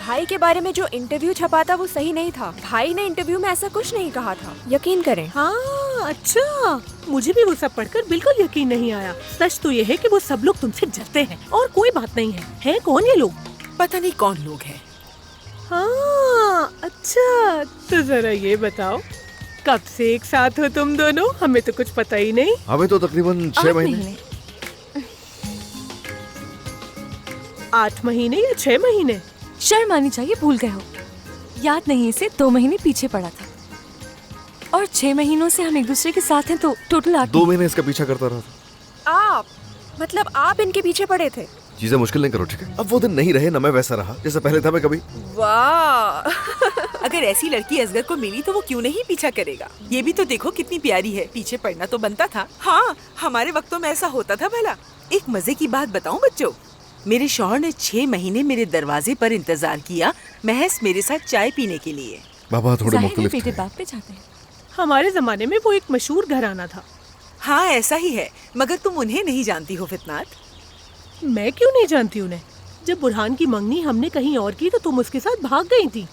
भाई के बारे में जो इंटरव्यू छपा था वो सही नहीं था। भाई ने इंटरव्यू में ऐसा कुछ नहीं कहा था, यकीन करें। हाँ अच्छा, मुझे भी वो सब पढ़कर बिल्कुल यकीन नहीं आया। सच तो ये है कि वो सब लोग तुमसे डरते हैं, और कोई बात नहीं है। हैं कौन ये लोग? पता नहीं कौन लोग हैं। हाँ अच्छा, तो जरा ये बताओ, कब से एक साथ हो तुम दोनों? हमें तो कुछ पता ही नहीं। हमें तो तकरीबन 6 महीने। 8 महीने या 6 महीने? शर्म आनी चाहिए, भूल गए हो। याद नहीं इसे, 2 महीने पीछे पड़ा था और 6 महीनों से हम एक दूसरे के साथ हैं, तो टोटल 8। 2 महीने इसका पीछा करता रहा था। आप मतलब आप इनके पीछे पड़े थे? चीजें मुश्किल नहीं करो, ठीक है? अब वो दिन नहीं रहे, ना मैं वैसा रहा जैसे पहले था मैं कभी। वाह अगर ऐसी लड़की असगर को मिली तो वो क्यों नहीं पीछा करेगा? ये भी तो देखो कितनी प्यारी है, पीछे पड़ना तो बनता था। हाँ, हमारे वक्तों में ऐसा होता था भला। एक मजे की बात बताऊं बच्चों, मेरे शौहर ने 6 महीने मेरे दरवाजे पर इंतजार किया महज मेरे साथ चाय पीने के लिए। बाबा थोड़े जाहिर है मुख्तलिफ बेटे थे। बाप पे जाते हैं। हमारे जमाने में वो एक मशहूर घराना था। हाँ ऐसा ही है, मगर तुम उन्हें नहीं जानती हो फितनात। मैं क्यों नहीं जानती उन्हें? जब बुरहान की मंगनी हमने कहीं और की तो तुम उसके साथ भाग गई थी।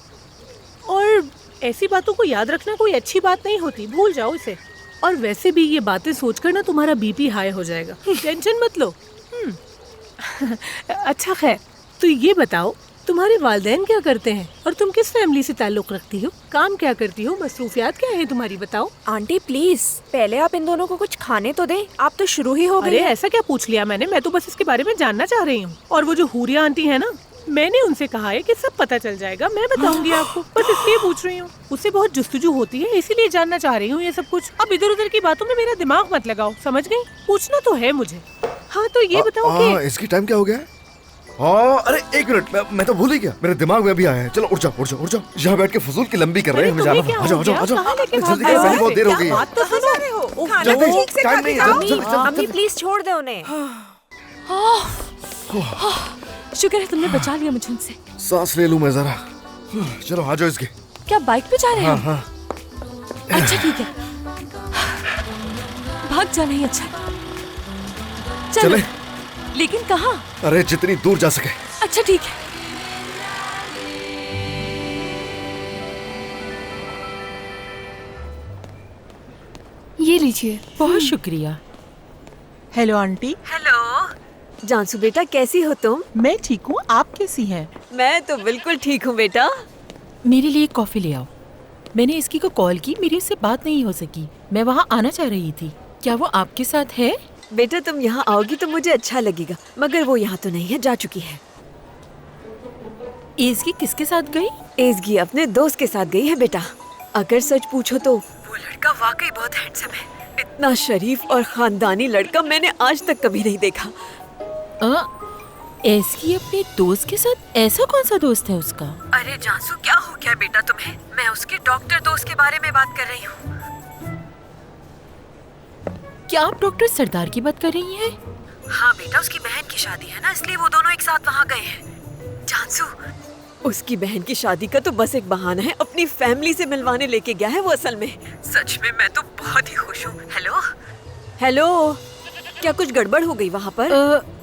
और ऐसी बातों को याद रखना कोई अच्छी बात नहीं होती, भूल जाओ इसे। और वैसे भी ये बातें सोचकर ना तुम्हारा बीपी हाई हो जाएगा। टेंशन मत लो। अच्छा खैर, तो ये बताओ तुम्हारे वालिदैन क्या करते हैं और तुम किस फैमिली से ताल्लुक रखती हो? काम क्या करती हो? मसरूफियात क्या है तुम्हारी, बताओ। आंटी प्लीज पहले आप इन दोनों को कुछ खाने तो दें, आप तो शुरू ही हो गए। अरे ऐसा क्या पूछ लिया मैंने? मैं तो बस इसके बारे में जानना चाह रही हूँ। और वो जो हुरिया आंटी है ना, मैंने उनसे कहा है कि सब पता चल जाएगा, मैं बताऊंगी आपको, बस इसलिए पूछ रही हूँ। उससे बहुत जुस्तजू होती है, इसीलिए जानना चाह रही हूँ ये सब कुछ। अब इधर उधर की बातों में मेरा दिमाग मत लगाओ, समझ गई? पूछना तो है मुझे। हाँ तो ये बताओ कि इसकी टाइम क्या हो गया है? हाँ अरे 1 मिनट, मैं तो भूल ही गया, मेरे दिमाग में भी आया है। चलो उठ जाओ उठ जाओ उठ जाओ, यहाँ बैठ के फजूल की लंबी कर रहे हैं, हमें जाना है। आ जाओ आ जाओ आ जाओ, जल्दी करो, पहले बहुत देर हो गई है। बात तो सुनो रहे हो, खाना जल्दी, तो ठीक से टाइम खा के नहीं है, जाओ। जल्दी, जल्दी, अम्मी प्लीज छोड़ दे उन्हें। शुक्र है तुमने बचा लिया मुझे उनसे। सांस ले लूं मैं जरा। चलो आ जाओ इसके। क्या बाइक पे जा रहे हाँ हैं? हाँ अच्छा ठीक है, भाग जाना ही अच्छा है। चलो। चले। लेकिन कहाँ? अरे जितनी दूर जा सके। अच्छा ठीक है। ये लीजिए। बहुत शुक्रिया। Hello aunty. हेलो जानसू बेटा, कैसी हो तुम? मैं ठीक हूँ, आप कैसी हैं? मैं तो बिल्कुल ठीक हूँ बेटा। मेरे लिए कॉफी ले आओ। मैंने इसकी को कॉल की, मेरी उससे बात नहीं हो सकी। मैं वहाँ आना चाह रही थी, क्या वो आपके साथ है? बेटा तुम यहाँ आओगी तो मुझे अच्छा लगेगा, मगर वो यहाँ तो नहीं है, जा चुकी है। एज़गी किसके साथ गई? एज़गी अपने दोस्त के साथ गई है बेटा। अगर सच पूछो तो वो लड़का वाकई बहुत हैंडसम है। इतना शरीफ और खानदानी लड़का मैंने आज तक कभी नहीं देखा। एज़गी अपने दोस्त के साथ? ऐसा कौन सा दोस्त है उसका? अरे जानसू क्या हो गया बेटा तुम्हें? मैं उसके डॉक्टर दोस्त के बारे में बात कर रही हूँ। क्या आप डॉक्टर सरदार की बात कर रही हैं? हाँ बेटा, उसकी बहन की शादी है ना, इसलिए वो दोनों एक साथ वहाँ गए हैं। जानसू उसकी बहन की शादी का तो बस एक बहाना है, अपनी फैमिली से मिलवाने लेके गया है वो असल में। सच में मैं तो बहुत ही खुश हूँ। हेलो हेलो, क्या कुछ गड़बड़ हो गई वहाँ पर?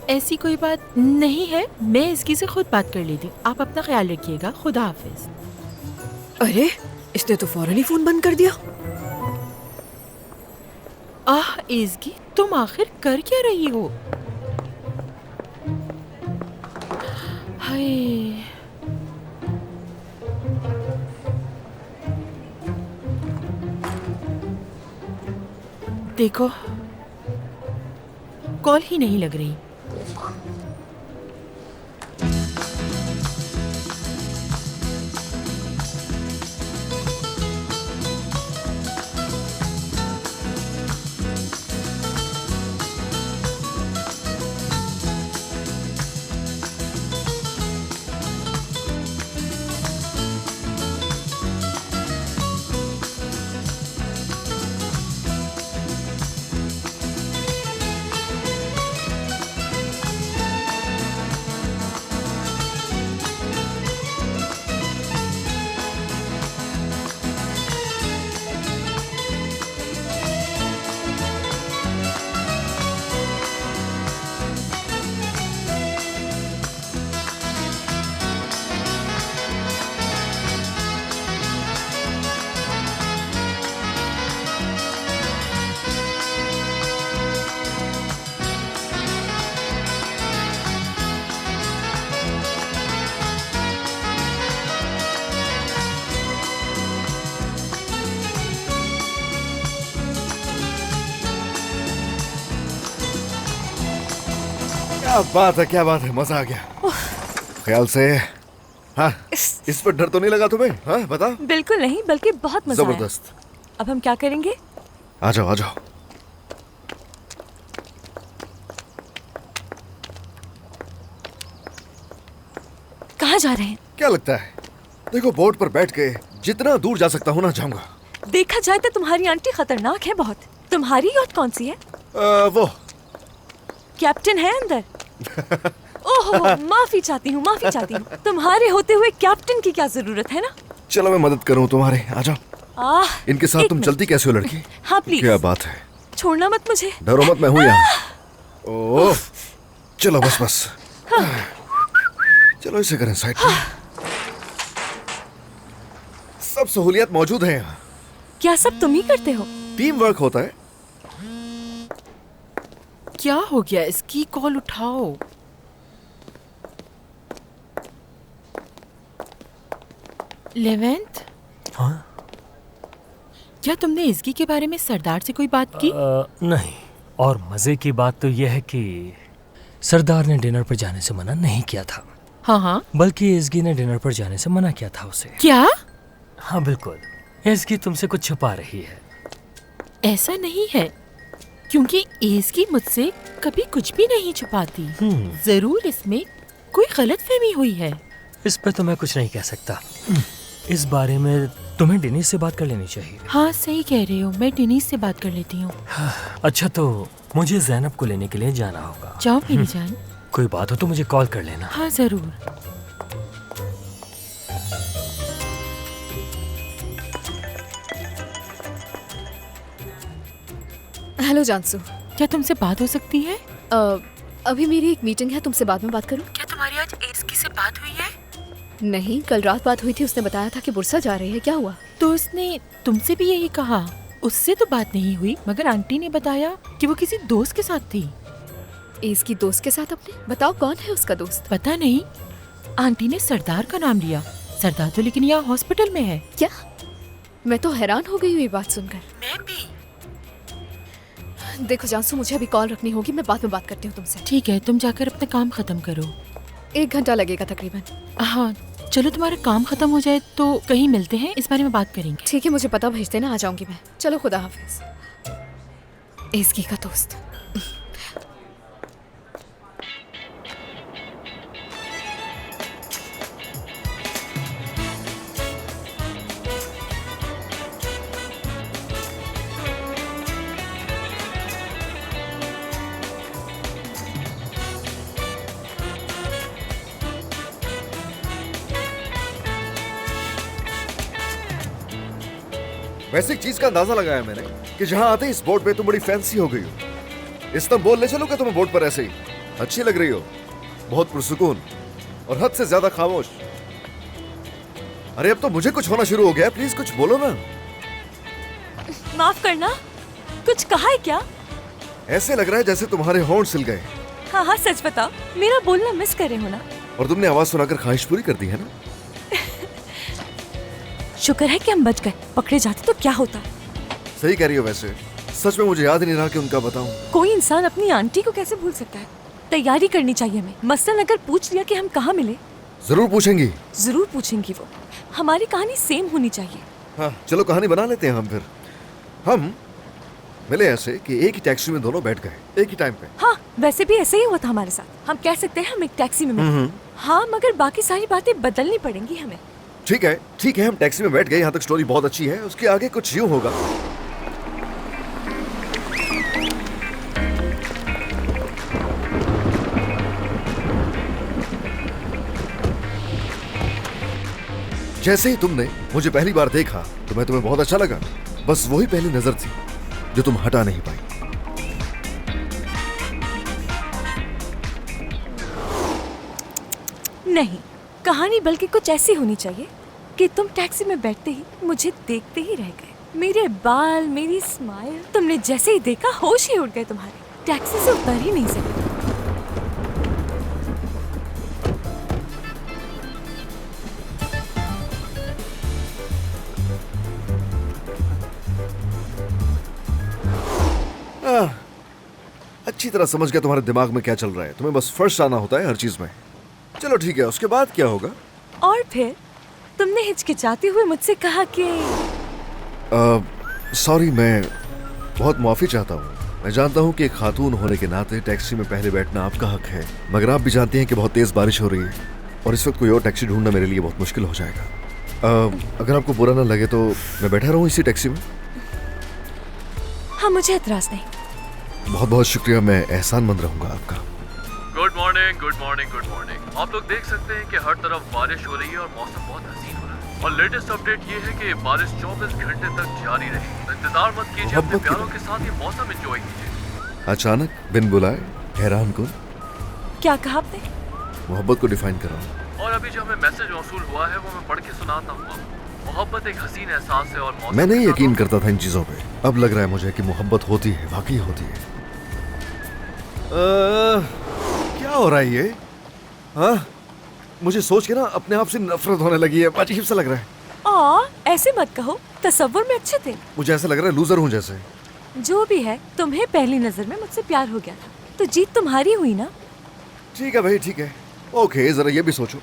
ऐसी कोई बात नहीं है, मैं इसकी से खुद बात कर लेती हूँ। आप अपना ख्याल रखिएगा, खुदा हाफिज। अरे इसने तो फौरन ही फोन बंद कर दिया। आह एज़गी, तुम आखिर कर क्या रही हो? हाय, देखो कॉल ही नहीं लग रही। क्या बात है, मजा आ गया। ख्याल से हाँ, इस पर डर तो नहीं लगा तुम्हें? हाँ बता। बिल्कुल नहीं, बल्कि बहुत मजा आया। जबरदस्त। अब हम क्या करेंगे? आ जाओ आ जाओ। कहाँ जा रहे हैं? क्या लगता है? देखो बोट पर बैठ के जितना दूर जा सकता हूँ ना जाऊंगा। देखा जाए तो तुम्हारी आंटी खतरनाक है बहुत। तुम्हारी याद कौन सी है? वो कैप्टन है अंदर। ओहो, माफी चाहती हूँ, माफी चाहती हूँ। तुम्हारे होते हुए कैप्टन की क्या जरूरत है ना? चलो मैं मदद करूँ तुम्हारे, आ जाओ। इनके साथ तुम चलती कैसे हो लड़की? हाँ प्लीज। क्या बात है? छोड़ना मत मुझे। डरो मत, मैं हूँ यहाँ। ओह, चलो बस बस। चलो इसे करें साइड पे। सब सहूलियत मौजूद है यहाँ। क्या सब तुम ही करते हो? टीम वर्क होता है। क्या हो गया? इसकी कॉल उठाओ। लेवेंट, हाँ? क्या तुमने इसकी के बारे में सरदार से कोई बात की? नहीं। और मजे की बात तो यह है कि सरदार ने डिनर पर जाने से मना नहीं किया था। हाँ हाँ, बल्कि इसगी ने डिनर पर जाने से मना किया था उसे। क्या? हाँ बिल्कुल। इसगी तुमसे कुछ छुपा रही है। ऐसा नहीं है, क्योंकि इसकी मुझसे कभी कुछ भी नहीं छुपाती। जरूर इसमें कोई गलतफहमी हुई है। इस पे तो मैं कुछ नहीं कह सकता। इस बारे में तुम्हें डेनिस से बात कर लेनी चाहिए। हाँ सही कह रहे हो, मैं डेनिस से बात कर लेती हूँ। अच्छा तो मुझे ज़ैनब को लेने के लिए जाना होगा। जाओ मेरी जान। कोई बात हो तो मुझे कॉल कर लेना। हाँ जरूर। हेलो जानसू, क्या तुमसे बात हो सकती है? अभी मेरी एक मीटिंग है, तुमसे बाद में बात करूं? क्या तुम्हारी आज एसकी से बात हुई है? नहीं, कल रात बात हुई थी। उसने बताया था कि बुरसा जा रही है। क्या हुआ? तो उसने तुमसे भी यही कहा? उससे तो बात नहीं हुई, मगर आंटी ने बताया कि वो किसी दोस्त के साथ थी। इसकी दोस्त के साथ? अपने बताओ कौन है उसका दोस्त? पता नहीं, आंटी ने सरदार का नाम लिया। सरदार तो लेकिन यहाँ हॉस्पिटल में है। क्या? मैं तो हैरान हो गई हुई बात सुनकर। मैं भी। देखो जानसू, मुझे अभी कॉल रखनी होगी, मैं बाद में बात करती हूँ तुमसे। ठीक है, तुम जाकर अपना काम खत्म करो। 1 घंटा लगेगा तकरीबन। हाँ चलो, तुम्हारा काम खत्म हो जाए तो कहीं मिलते हैं, इस बारे में बात करेंगे। ठीक है, मुझे पता भेज देना, आ जाऊंगी मैं। चलो खुदा हाफिज। इसकी का दोस्त। वैसे एक चीज का अंदाजा लगाया मैंने कि जहां आते ही इस बोट पे तुम बड़ी फैंसी हो गई हो। इस्तांबुल ले चलो क्या तुम्हें बोट पर? ऐसे ही अच्छी लग रही हो, बहुत पुरसुकून और हद से ज्यादा खामोश। अरे अब तो मुझे कुछ होना शुरू हो गया, प्लीज कुछ बोलो ना। माफ करना, कुछ कहा है क्या? ऐसे लग रहा है जैसे तुम्हारे होंठ सिल गए। हाँ हाँ सच बताओ, मेरा बोलना मिस करे हो ना? और तुमने आवाज सुनाकर ख्वाहिश पूरी कर दी है ना? शुक्र है कि हम बच गए, पकड़े जाते तो क्या होता। सही कह रही हो। वैसे सच में मुझे याद नहीं रहा कि उनका बताऊं। कोई इंसान अपनी आंटी को कैसे भूल सकता है? तैयारी करनी चाहिए हमें। मसलन अगर पूछ लिया कि हम कहाँ मिले। जरूर पूछेंगी। जरूर पूछेंगी वो। हमारी कहानी सेम होनी चाहिए। हाँ चलो कहानी बना लेते हैं हम फिर। हम मिले ऐसे कि एक ही टैक्सी में दोनों बैठ गए एक ही टाइम पे। हाँ वैसे भी ऐसे ही हुआ था हमारे साथ। हम कह सकते हैं हम एक टैक्सी में मिले। हाँ मगर बाकी सारी बातें बदलनी पड़ेंगी हमें। ठीक है, हम टैक्सी में बैठ गए। यहाँ तक स्टोरी बहुत अच्छी है, उसके आगे कुछ यूं होगा। जैसे ही तुमने मुझे पहली बार देखा तो मैं तुम्हें बहुत अच्छा लगा। बस वही पहली नजर थी जो तुम हटा नहीं पाई। नहीं, कहानी बल्कि कुछ ऐसी होनी चाहिए कि तुम टैक्सी में बैठते ही मुझे देखते ही रह गए। मेरे बाल, मेरी स्माइल, तुमने जैसे ही देखा होश ही उड़ गए तुम्हारे। टैक्सी से उतर ही नहीं सके। अच्छी तरह समझ गया तुम्हारे दिमाग में क्या चल रहा है। तुम्हें बस फर्स्ट आना होता है हर चीज में। चलो ठीक है, उसके बाद क्या होगा? और फिर तुमने हिचकिचाते हुए मुझसे कहा कि सॉरी, मैं बहुत माफी चाहता हूँ। मैं जानता हूँ कि एक खातून होने के नाते टैक्सी में पहले बैठना आपका हक है, मगर आप भी जानती हैं कि बहुत तेज बारिश हो रही है और इस वक्त कोई और टैक्सी ढूंढना मेरे लिए बहुत मुश्किल हो जाएगा। अगर आपको बुरा ना लगे तो मैं बैठा रहूँ इसी टैक्सी में? हाँ, मुझे एतराज नहीं। बहुत बहुत शुक्रिया, मैं एहसानमंद रहूंगा आपका। Good morning, good morning, good morning. आप लोग देख सकते हैं कि हर तरफ बारिश हो रही है और मौसम बहुत हसीन हो रहा है। और लेटेस्ट अपडेट ये है कि बारिश 24 घंटे तक जारी रहेगी। इंतजार मत कीजिए, अपने प्यारों के साथ ये मौसम एंजॉय कीजिए। अचानक बिन बुलाए हैरान कुन। क्या कहा आपने? मोहब्बत को डिफाइन कर रहा हूँ। और अभी जो हमें मैसेज मौसूल हुआ है वो मैं पढ़ के सुनाता हूँ। मोहब्बत एक हसीन एहसास है और मौसम। मैं नहीं यकीन करता था इन चीजों पे, अब लग रहा है मुझे कि मोहब्बत होती है, वाकई होती है। क्या हो रहा है ये? हाँ, मुझे सोच के ना अपने आप से नफरत होने लगी है। अजीब सा लग रहा है। ऐसे मत कहो, तसव्वुर में अच्छे थे। मुझे ऐसा लग रहा है लूजर हूँ जैसे। जो भी है, तुम्हें पहली नजर में मुझसे प्यार हो गया था, तो जीत तुम्हारी हुई ना। ठीक है भाई, ठीक है, ओके। जरा ये भी सोचो,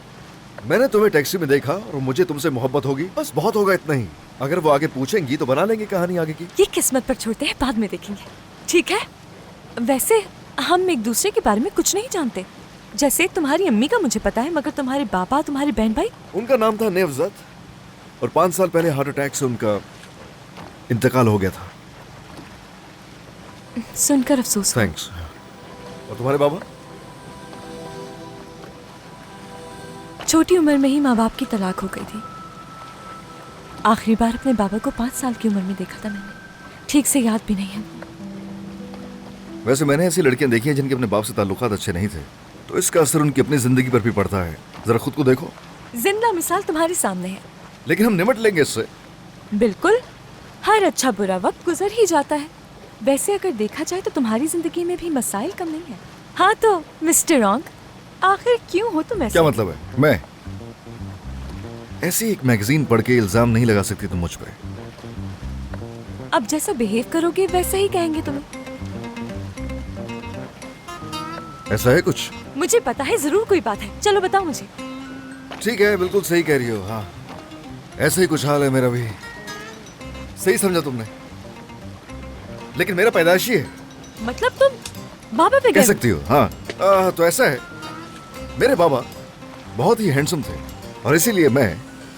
मैंने तुम्हें टैक्सी में देखा और मुझे तुमसे मोहब्बत होगी, बस बहुत होगा इतना ही। अगर वो आगे पूछेंगी तो बना लेंगे कहानी आगे की। ये किस्मत पर छोड़ते हैं, बाद में देखेंगे, ठीक है? वैसे हम एक दूसरे के बारे में कुछ नहीं जानते। जैसे तुम्हारी अम्मी का मुझे पता है, मगर तुम्हारे पापा, तुम्हारे बहन भाई? उनका नाम था नेवजत और 5 साल पहले हार्ट अटैक से उनका इंतकाल हो गया था। सुनकर अफसोस। थैंक्स। और तुम्हारे बाबा? छोटी उम्र में ही माँ बाप की तलाक हो गई थी। आखिरी बार अपने बाबा को 5 साल की उम्र में देखा था मैंने, ठीक से याद भी नहीं है। वैसे मैंने ऐसी लड़कियां देखी हैं जिनके अपने बाप से ताल्लुकात अच्छे नहीं थे, तो इसका असर उनकी अपनी जिंदगी पर भी पड़ता है। जरा खुद को देखो। जिंदा मिसाल तुम्हारे सामने है। लेकिन हम निपट लेंगे इससे। बिल्कुल, हर अच्छा बुरा वक्त गुजर ही जाता है। वैसे अगर देखा जाए तो तुम्हारी जिंदगी में भी मसाइल कम नहीं है। हाँ तो मिस्टर रॉन्ग, आखिर क्यों हो तुम ऐसे? क्या मतलब है? मैं ऐसी एक मैगजीन पढ़ के इल्जाम नहीं लगा सकती तुम मुझ पे। अब जैसा बिहेव करोगे वैसा ही कहेंगे तुम्हें। ऐसा है कुछ? मुझे पता है, जरूर कोई बात है। चलो बताओ मुझे। ठीक है, बिल्कुल सही कह रही हो। हाँ, ऐसा ही कुछ हाल है मेरा भी। सही समझा तुमने, लेकिन मेरा पैदाइशी है। मतलब तुम बाबा पे कह सकती हो। हाँ, तो ऐसा है, मेरे बाबा बहुत ही हैंडसम थे और इसीलिए मैं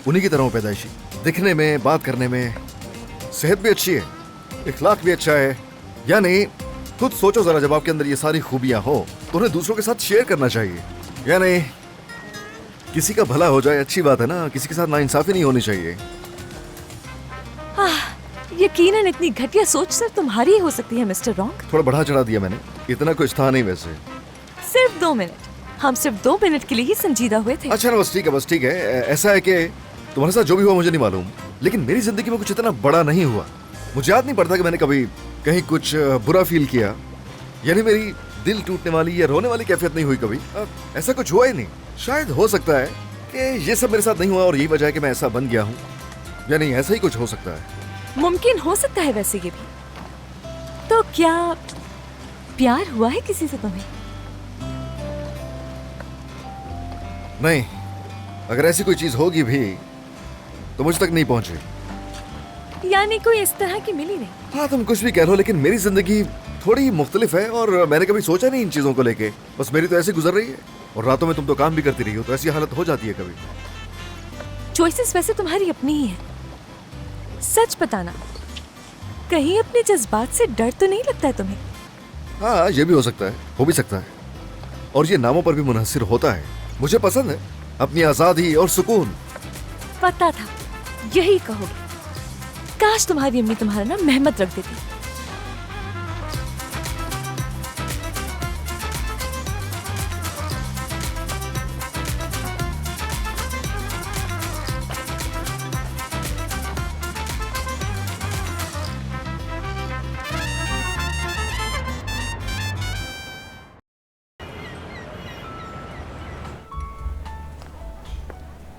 उन्हीं की तरह हूँ पैदाइशी। दिखने में, बात करने में, सेहत भी अच्छी है, इखलाक भी अच्छा है। या नहीं, खुद सोचो जरा, जब आपके अंदर ये सारी खूबियां हो तो उन्हें दूसरों के साथ शेयर करना चाहिए। या नहीं, किसी का भला हो जाए, अच्छी बात है ना, किसी के साथ नाइंसाफी नहीं होनी चाहिए। यकीनन इतनी घटिया सोच सिर्फ तुम्हारी ही हो सकती है मिस्टर रॉन्ग। थोड़ा बढ़ा चढ़ा दिया मैंने, इतना कुछ था नहीं वैसे। सिर्फ 2 मिनट, हम सिर्फ 2 मिनट के लिए ही संजीदा हुए थे। अच्छा ना, बस ठीक है, बस ठीक है। ऐसा है कि तुम्हारे साथ जो भी हुआ मुझे नहीं मालूम, लेकिन मेरी जिंदगी में कुछ इतना बड़ा नहीं हुआ। मुझे याद नहीं पड़ता कि मैंने कभी कहीं कुछ बुरा फील किया, यानी मेरी दिल टूटने वाली या रोने वाली कैफियत नहीं हुई कभी। ऐसा कुछ हुआ ही नहीं। शायद हो सकता है कि ये सब मेरे साथ नहीं हुआ और यही वजह है कि मैं ऐसा बन गया हूँ, या नहीं ऐसा ही कुछ हो सकता है। मुमकिन हो सकता है वैसे ये भी। तो क्या प्यार हुआ है किसी से तुम्हें? नहीं, अगर ऐसी कोई चीज होगी भी तो मुझ तक नहीं पहुंची। यानी कोई इस तरह की मिली नहीं? हाँ, तुम कुछ भी कह लो, लेकिन मेरी जिंदगी थोड़ी मुख्तलिफ है और मैंने कभी सोचा नहीं इन चीजों को लेके। बस मेरी तो ऐसे गुजर रही है और रातों में तुम तो काम भी करती रही हो, तो ऐसी हालत हो जाती है कभी। चॉइसेस वैसे तुम्हारी अपनी ही है। सच बताना, कहीं अपने जज्बात से डर तो नहीं लगता है तुम्हें? हाँ, ये भी हो सकता है, हो भी सकता है, और ये नामों पर भी मुनहसिर होता है। मुझे पसंद है अपनी आजादी और सुकून। पता था यही कहोगे। काश तुम्हारी अम्मी तुम्हारा नाम मेहमद रख देती।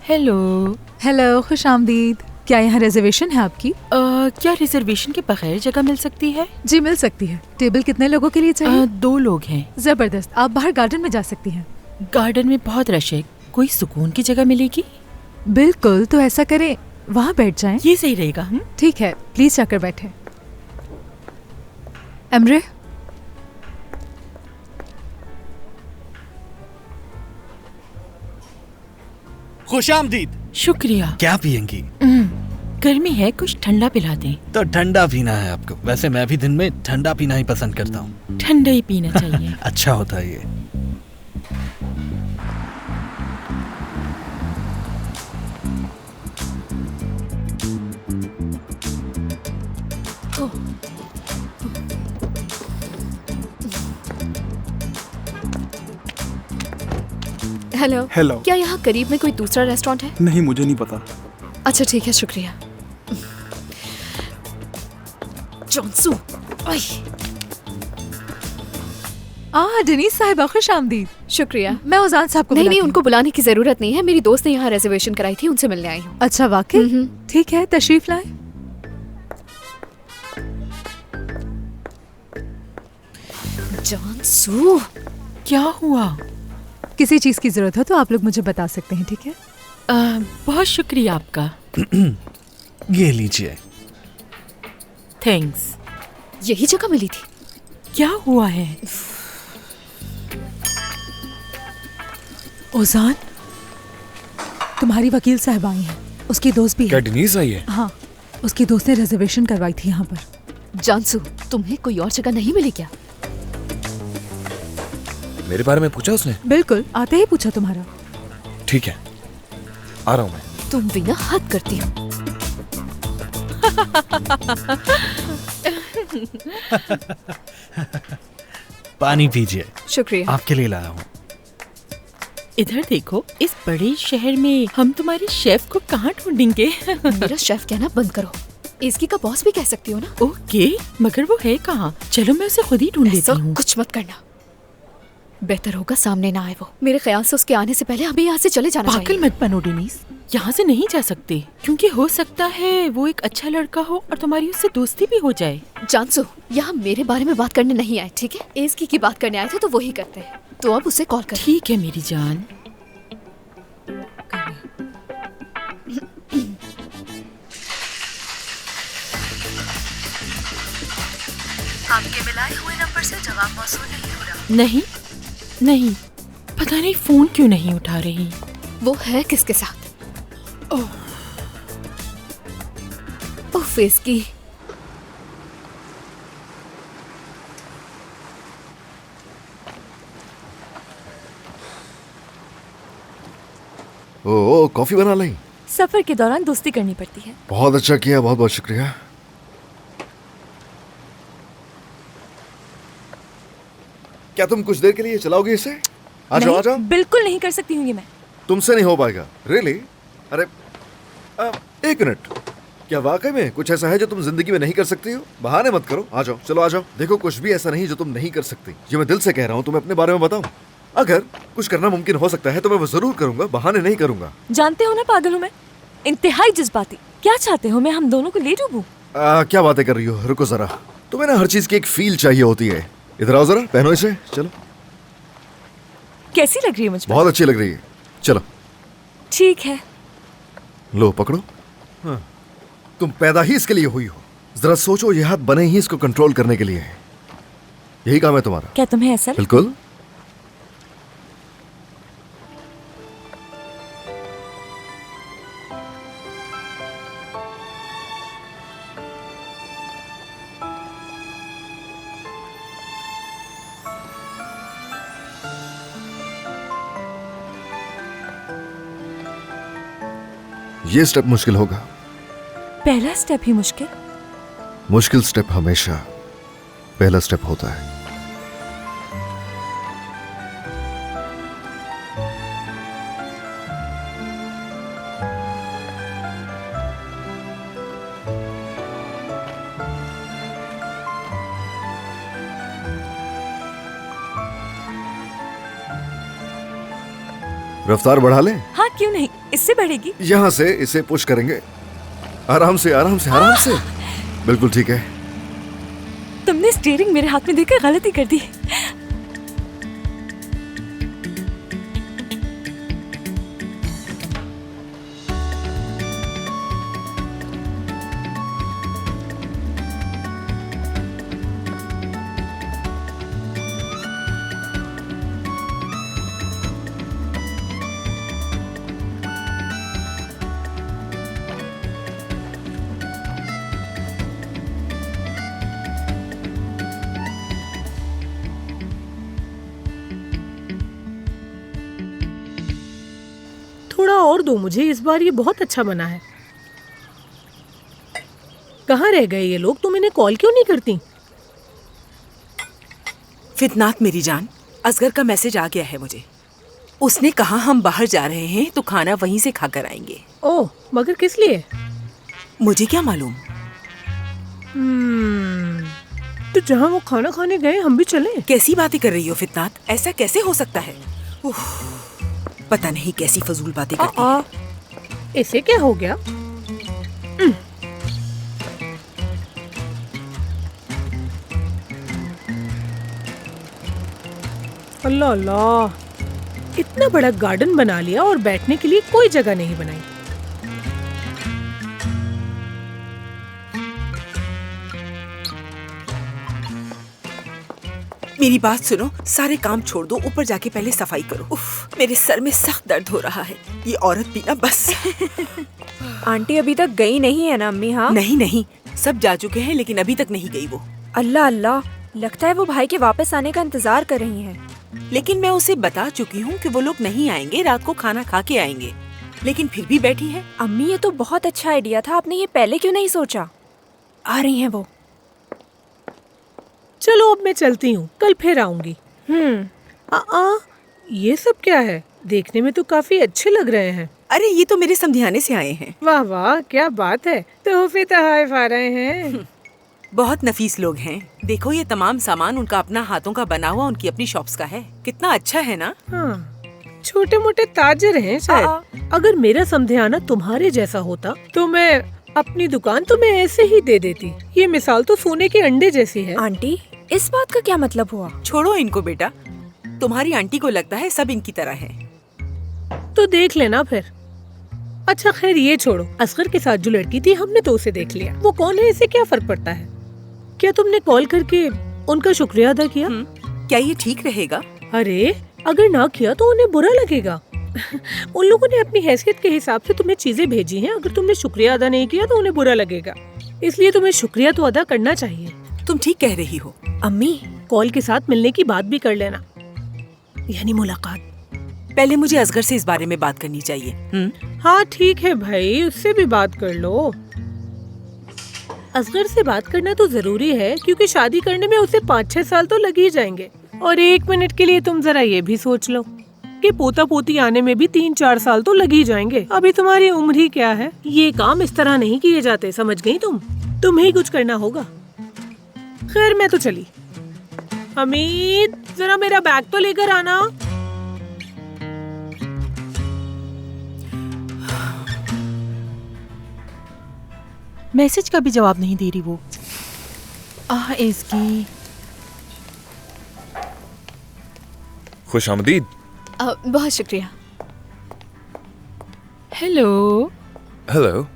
हेलो। हेलो, खुश आमदीद। क्या यहाँ रिजर्वेशन है आपकी? क्या रिजर्वेशन के बगैर जगह मिल सकती है? जी मिल सकती है। टेबल कितने लोगों के लिए चाहिए? 2 लोग हैं। जबरदस्त, आप बाहर गार्डन में जा सकती हैं। गार्डन में बहुत रश है, कोई सुकून की जगह मिलेगी? बिल्कुल, तो ऐसा करें वहाँ बैठ जाएं। ये सही रहेगा। ठीक है, प्लीज जाकर बैठे। एमरे, खुशामदीद। शुक्रिया। क्या पियेंगी? गर्मी है, कुछ ठंडा पिला दें। तो ठंडा पीना है आपको? वैसे मैं भी दिन में ठंडा पीना ही पसंद करता हूँ। ठंडा ही पीना चाहिए। अच्छा होता है ये। हेलो। हेलो। क्या यहाँ करीब में कोई दूसरा रेस्टोरेंट है? नहीं, मुझे नहीं पता। अच्छा ठीक है, शुक्रिया। जॉनसू, डेनिस साहिबा, खुश आमदीद। शुक्रिया। मैं उजान साहब को नहीं, बुलाती हूँ। उनको बुलाने की जरूरत नहीं है। मेरी दोस्त ने यहाँ रिजर्वेशन कराई थी, उनसे मिलने आई हूँ। अच्छा वाकई? ठीक है, तशरीफ लाएं। जॉनसू, क्या हुआ? किसी चीज की जरूरत हो तो आप लोग मुझे बता सकते हैं, ठीक है? बहुत शुक्रिया आपका। ये लीजिए। थैंक्स। यही जगह मिली थी? क्या हुआ है? ओजान, तुम्हारी वकील साहब आई हैं। उसकी दोस्त भी क्या है। डेनिस आई है? हाँ, उसकी दोस्त ने रिजर्वेशन करवाई थी यहाँ पर। जॉनसू, तुम्हें कोई और जगह नहीं मिली क्या? मेरे बारे में पूछा उसने? बिल्कुल, आते ही पूछा तुम्हारा। ठीक है, आ रहा हूँ मैं। तुम भी ना हद करती हो। पानी पीजिए। शुक्रिया। आपके लिए लाया हूँ। इधर देखो, इस बड़े शहर में हम तुम्हारे शेफ को कहाँ ढूंढेंगे? मेरा शेफ कहना बंद करो। इसकी का बॉस भी कह सकती हो ना। ओके, मगर वो है कहाँ? चलो मैं उसे खुद ही ढूंढ लेती हूँ। कुछ मत करना, बेहतर होगा सामने ना आए वो। मेरे ख्याल से उसके आने से पहले हमें यहाँ से चले जाना चाहिए। पागल मत बनो डेनिस, यहाँ से नहीं जा सकते क्योंकि हो सकता है वो एक अच्छा लड़का हो और तुम्हारी उससे दोस्ती भी हो जाए। जानसू, यहाँ मेरे बारे में बात करने नहीं आए, ठीक है? एस्की की बात करने आए थे तो वही करते हैं। तो अब उसे कॉल कर। ठीक है मेरी जान। आपके मिलाए हुए नंबर से जवाब मौसूल नहीं हो रहा। नहीं, पता नहीं फोन क्यों नहीं उठा रही। वो है किसके साथ? ओह, एस्की। ओ, कॉफी बना लाई। सफर के दौरान दोस्ती करनी पड़ती है। बहुत अच्छा किया, बहुत बहुत शुक्रिया। क्या तुम कुछ देर के लिए चलाओगे इसे? आ जाओ, आ जाओ। बिल्कुल नहीं कर सकती हूँ ये मैं। तुमसे नहीं हो पाएगा। रियली? अरे एक मिनट, क्या वाकई में कुछ ऐसा है जो तुम जिंदगी में नहीं कर सकती हो? बहाने मत करो, आ जाओ, चलो आ जाओ। देखो, कुछ भी ऐसा नहीं जो तुम नहीं कर सकती। ये मैं दिल से कह रहा हूँ, तुम्हें अपने बारे में बताऊं। अगर कुछ करना मुमकिन हो सकता है तो मैं वो जरूर करूंगा, बहाने नहीं करूंगा। जानते हो ना पागल हूँ मैं, इंतहाई जज्बाती। क्या चाहते हो, मैं हम दोनों को ले डूबूं? क्या बातें कर रही हो? रुको जरा, तुम्हें ना हर चीज की एक फील चाहिए होती है। इधर आओ जरा, पहनो इसे। चलो। कैसी लग रही है मुझ पर? बहुत अच्छी लग रही है। चलो। ठीक है, लो पकड़ो। हाँ। तुम पैदा ही इसके लिए हुई हो। जरा सोचो, ये हाथ बने ही इसको कंट्रोल करने के लिए है। यही काम है तुम्हारा। क्या तुम्हें ऐसा? बिल्कुल। ये स्टेप मुश्किल होगा। पहला स्टेप ही मुश्किल? मुश्किल स्टेप हमेशा पहला स्टेप होता है। रफ्तार बढ़ा लें? हाँ क्यों नहीं, इससे बढ़ेगी। यहाँ से इसे पुश करेंगे। आराम से, आराम से, आराम से। बिल्कुल ठीक है। तुमने स्टीयरिंग मेरे हाथ में देकर गलती कर दी। थोड़ा और दो मुझे, इस बार ये बहुत अच्छा बना है। कहाँ रह गए ये लोग? तुम इन्हें कॉल क्यों नहीं करती? फितनात मेरी जान, असगर का मैसेज आ गया है मुझे। उसने कहा हम बाहर जा रहे हैं तो खाना वहीं से खाकर आएंगे। ओह, मगर किस लिए? मुझे क्या मालूम। तो जहाँ वो खाना खाने गए हम भी चलें? कैसी बातें कर रही हो फितनात, ऐसा कैसे हो सकता है? पता नहीं कैसी फजूल बातें करती है। इसे क्या हो गया? अल्लाह अल्लाह, इतना बड़ा गार्डन बना लिया और बैठने के लिए कोई जगह नहीं बनाई। मेरी बात सुनो, सारे काम छोड़ दो, ऊपर जाके पहले सफाई करो। उफ, मेरे सर में सख्त दर्द हो रहा है। ये औरत भी ना बस। आंटी अभी तक गई नहीं है ना अम्मी? हाँ नहीं नहीं, सब जा चुके हैं लेकिन अभी तक नहीं गई वो। अल्लाह अल्लाह, लगता है वो भाई के वापस आने का इंतजार कर रही हैं। लेकिन मैं उसे बता चुकी हूँ कि वो लोग नहीं आएंगे, रात को खाना खा के आएंगे, लेकिन फिर भी बैठी है। अम्मी ये तो बहुत अच्छा आइडिया था, आपने ये पहले क्यों नहीं सोचा? आ रही हैं वो। चलो अब मैं चलती हूँ, कल फिर आऊंगी। ये सब क्या है? देखने में तो काफी अच्छे लग रहे हैं। अरे ये तो मेरे समझाने से आए हैं। वाह वाह, क्या बात है, तोहफे तोहफ आ रहे हैं। बहुत नफीस लोग हैं। देखो ये तमाम सामान उनका अपना हाथों का बना हुआ, उनकी अपनी शॉप्स का है। कितना अच्छा है ना? हाँ, छोटे मोटे ताजर हैं शायद। अगर मेरा समझाना तुम्हारे जैसा होता तो मैं अपनी दुकान तुम्हें ऐसे ही दे देती। ये मिसाल तो सोने के अंडे जैसी है। आंटी, इस बात का क्या मतलब हुआ? छोड़ो इनको बेटा, तुम्हारी आंटी को लगता है सब इनकी तरह है। तो देख लेना फिर। अच्छा खैर ये छोड़ो, असगर के साथ जो लड़की थी हमने तो उसे देख लिया। वो कौन है, इससे क्या फर्क पड़ता है? क्या तुमने कॉल करके उनका शुक्रिया अदा किया? क्या ये ठीक रहेगा? अरे अगर ना किया तो उन्हें बुरा लगेगा। उन लोगों ने अपनी हैसियत के हिसाब से तुम्हें चीजें भेजी हैं। अगर तुमने शुक्रिया अदा नहीं किया तो उन्हें बुरा लगेगा, इसलिए तुम्हें शुक्रिया तो अदा करना चाहिए। तुम ठीक कह रही हो अम्मी। कॉल के साथ मिलने की बात भी कर लेना, यानी मुलाकात। पहले मुझे असगर से इस बारे में बात करनी चाहिए। हाँ ठीक है भाई, उससे भी बात कर लो। असगर से बात करना तो जरूरी है क्योंकि शादी करने में उसे 5-6 साल तो लग ही जाएंगे। और 1 मिनट के लिए तुम जरा ये भी सोच लो कि पोता पोती आने में भी 3-4 साल तो लग ही जाएंगे। अभी तुम्हारी उम्र ही क्या है। ये काम इस तरह नहीं किए जाते, समझ गई तुम? तुम्हें ही कुछ करना होगा। खैर मैं तो चली। हमीद जरा मेरा बैग तो लेकर आना। मैसेज का भी जवाब नहीं दे रही वो। इसकी खुशामदीद। बहुत शुक्रिया। हेलो। हेलो।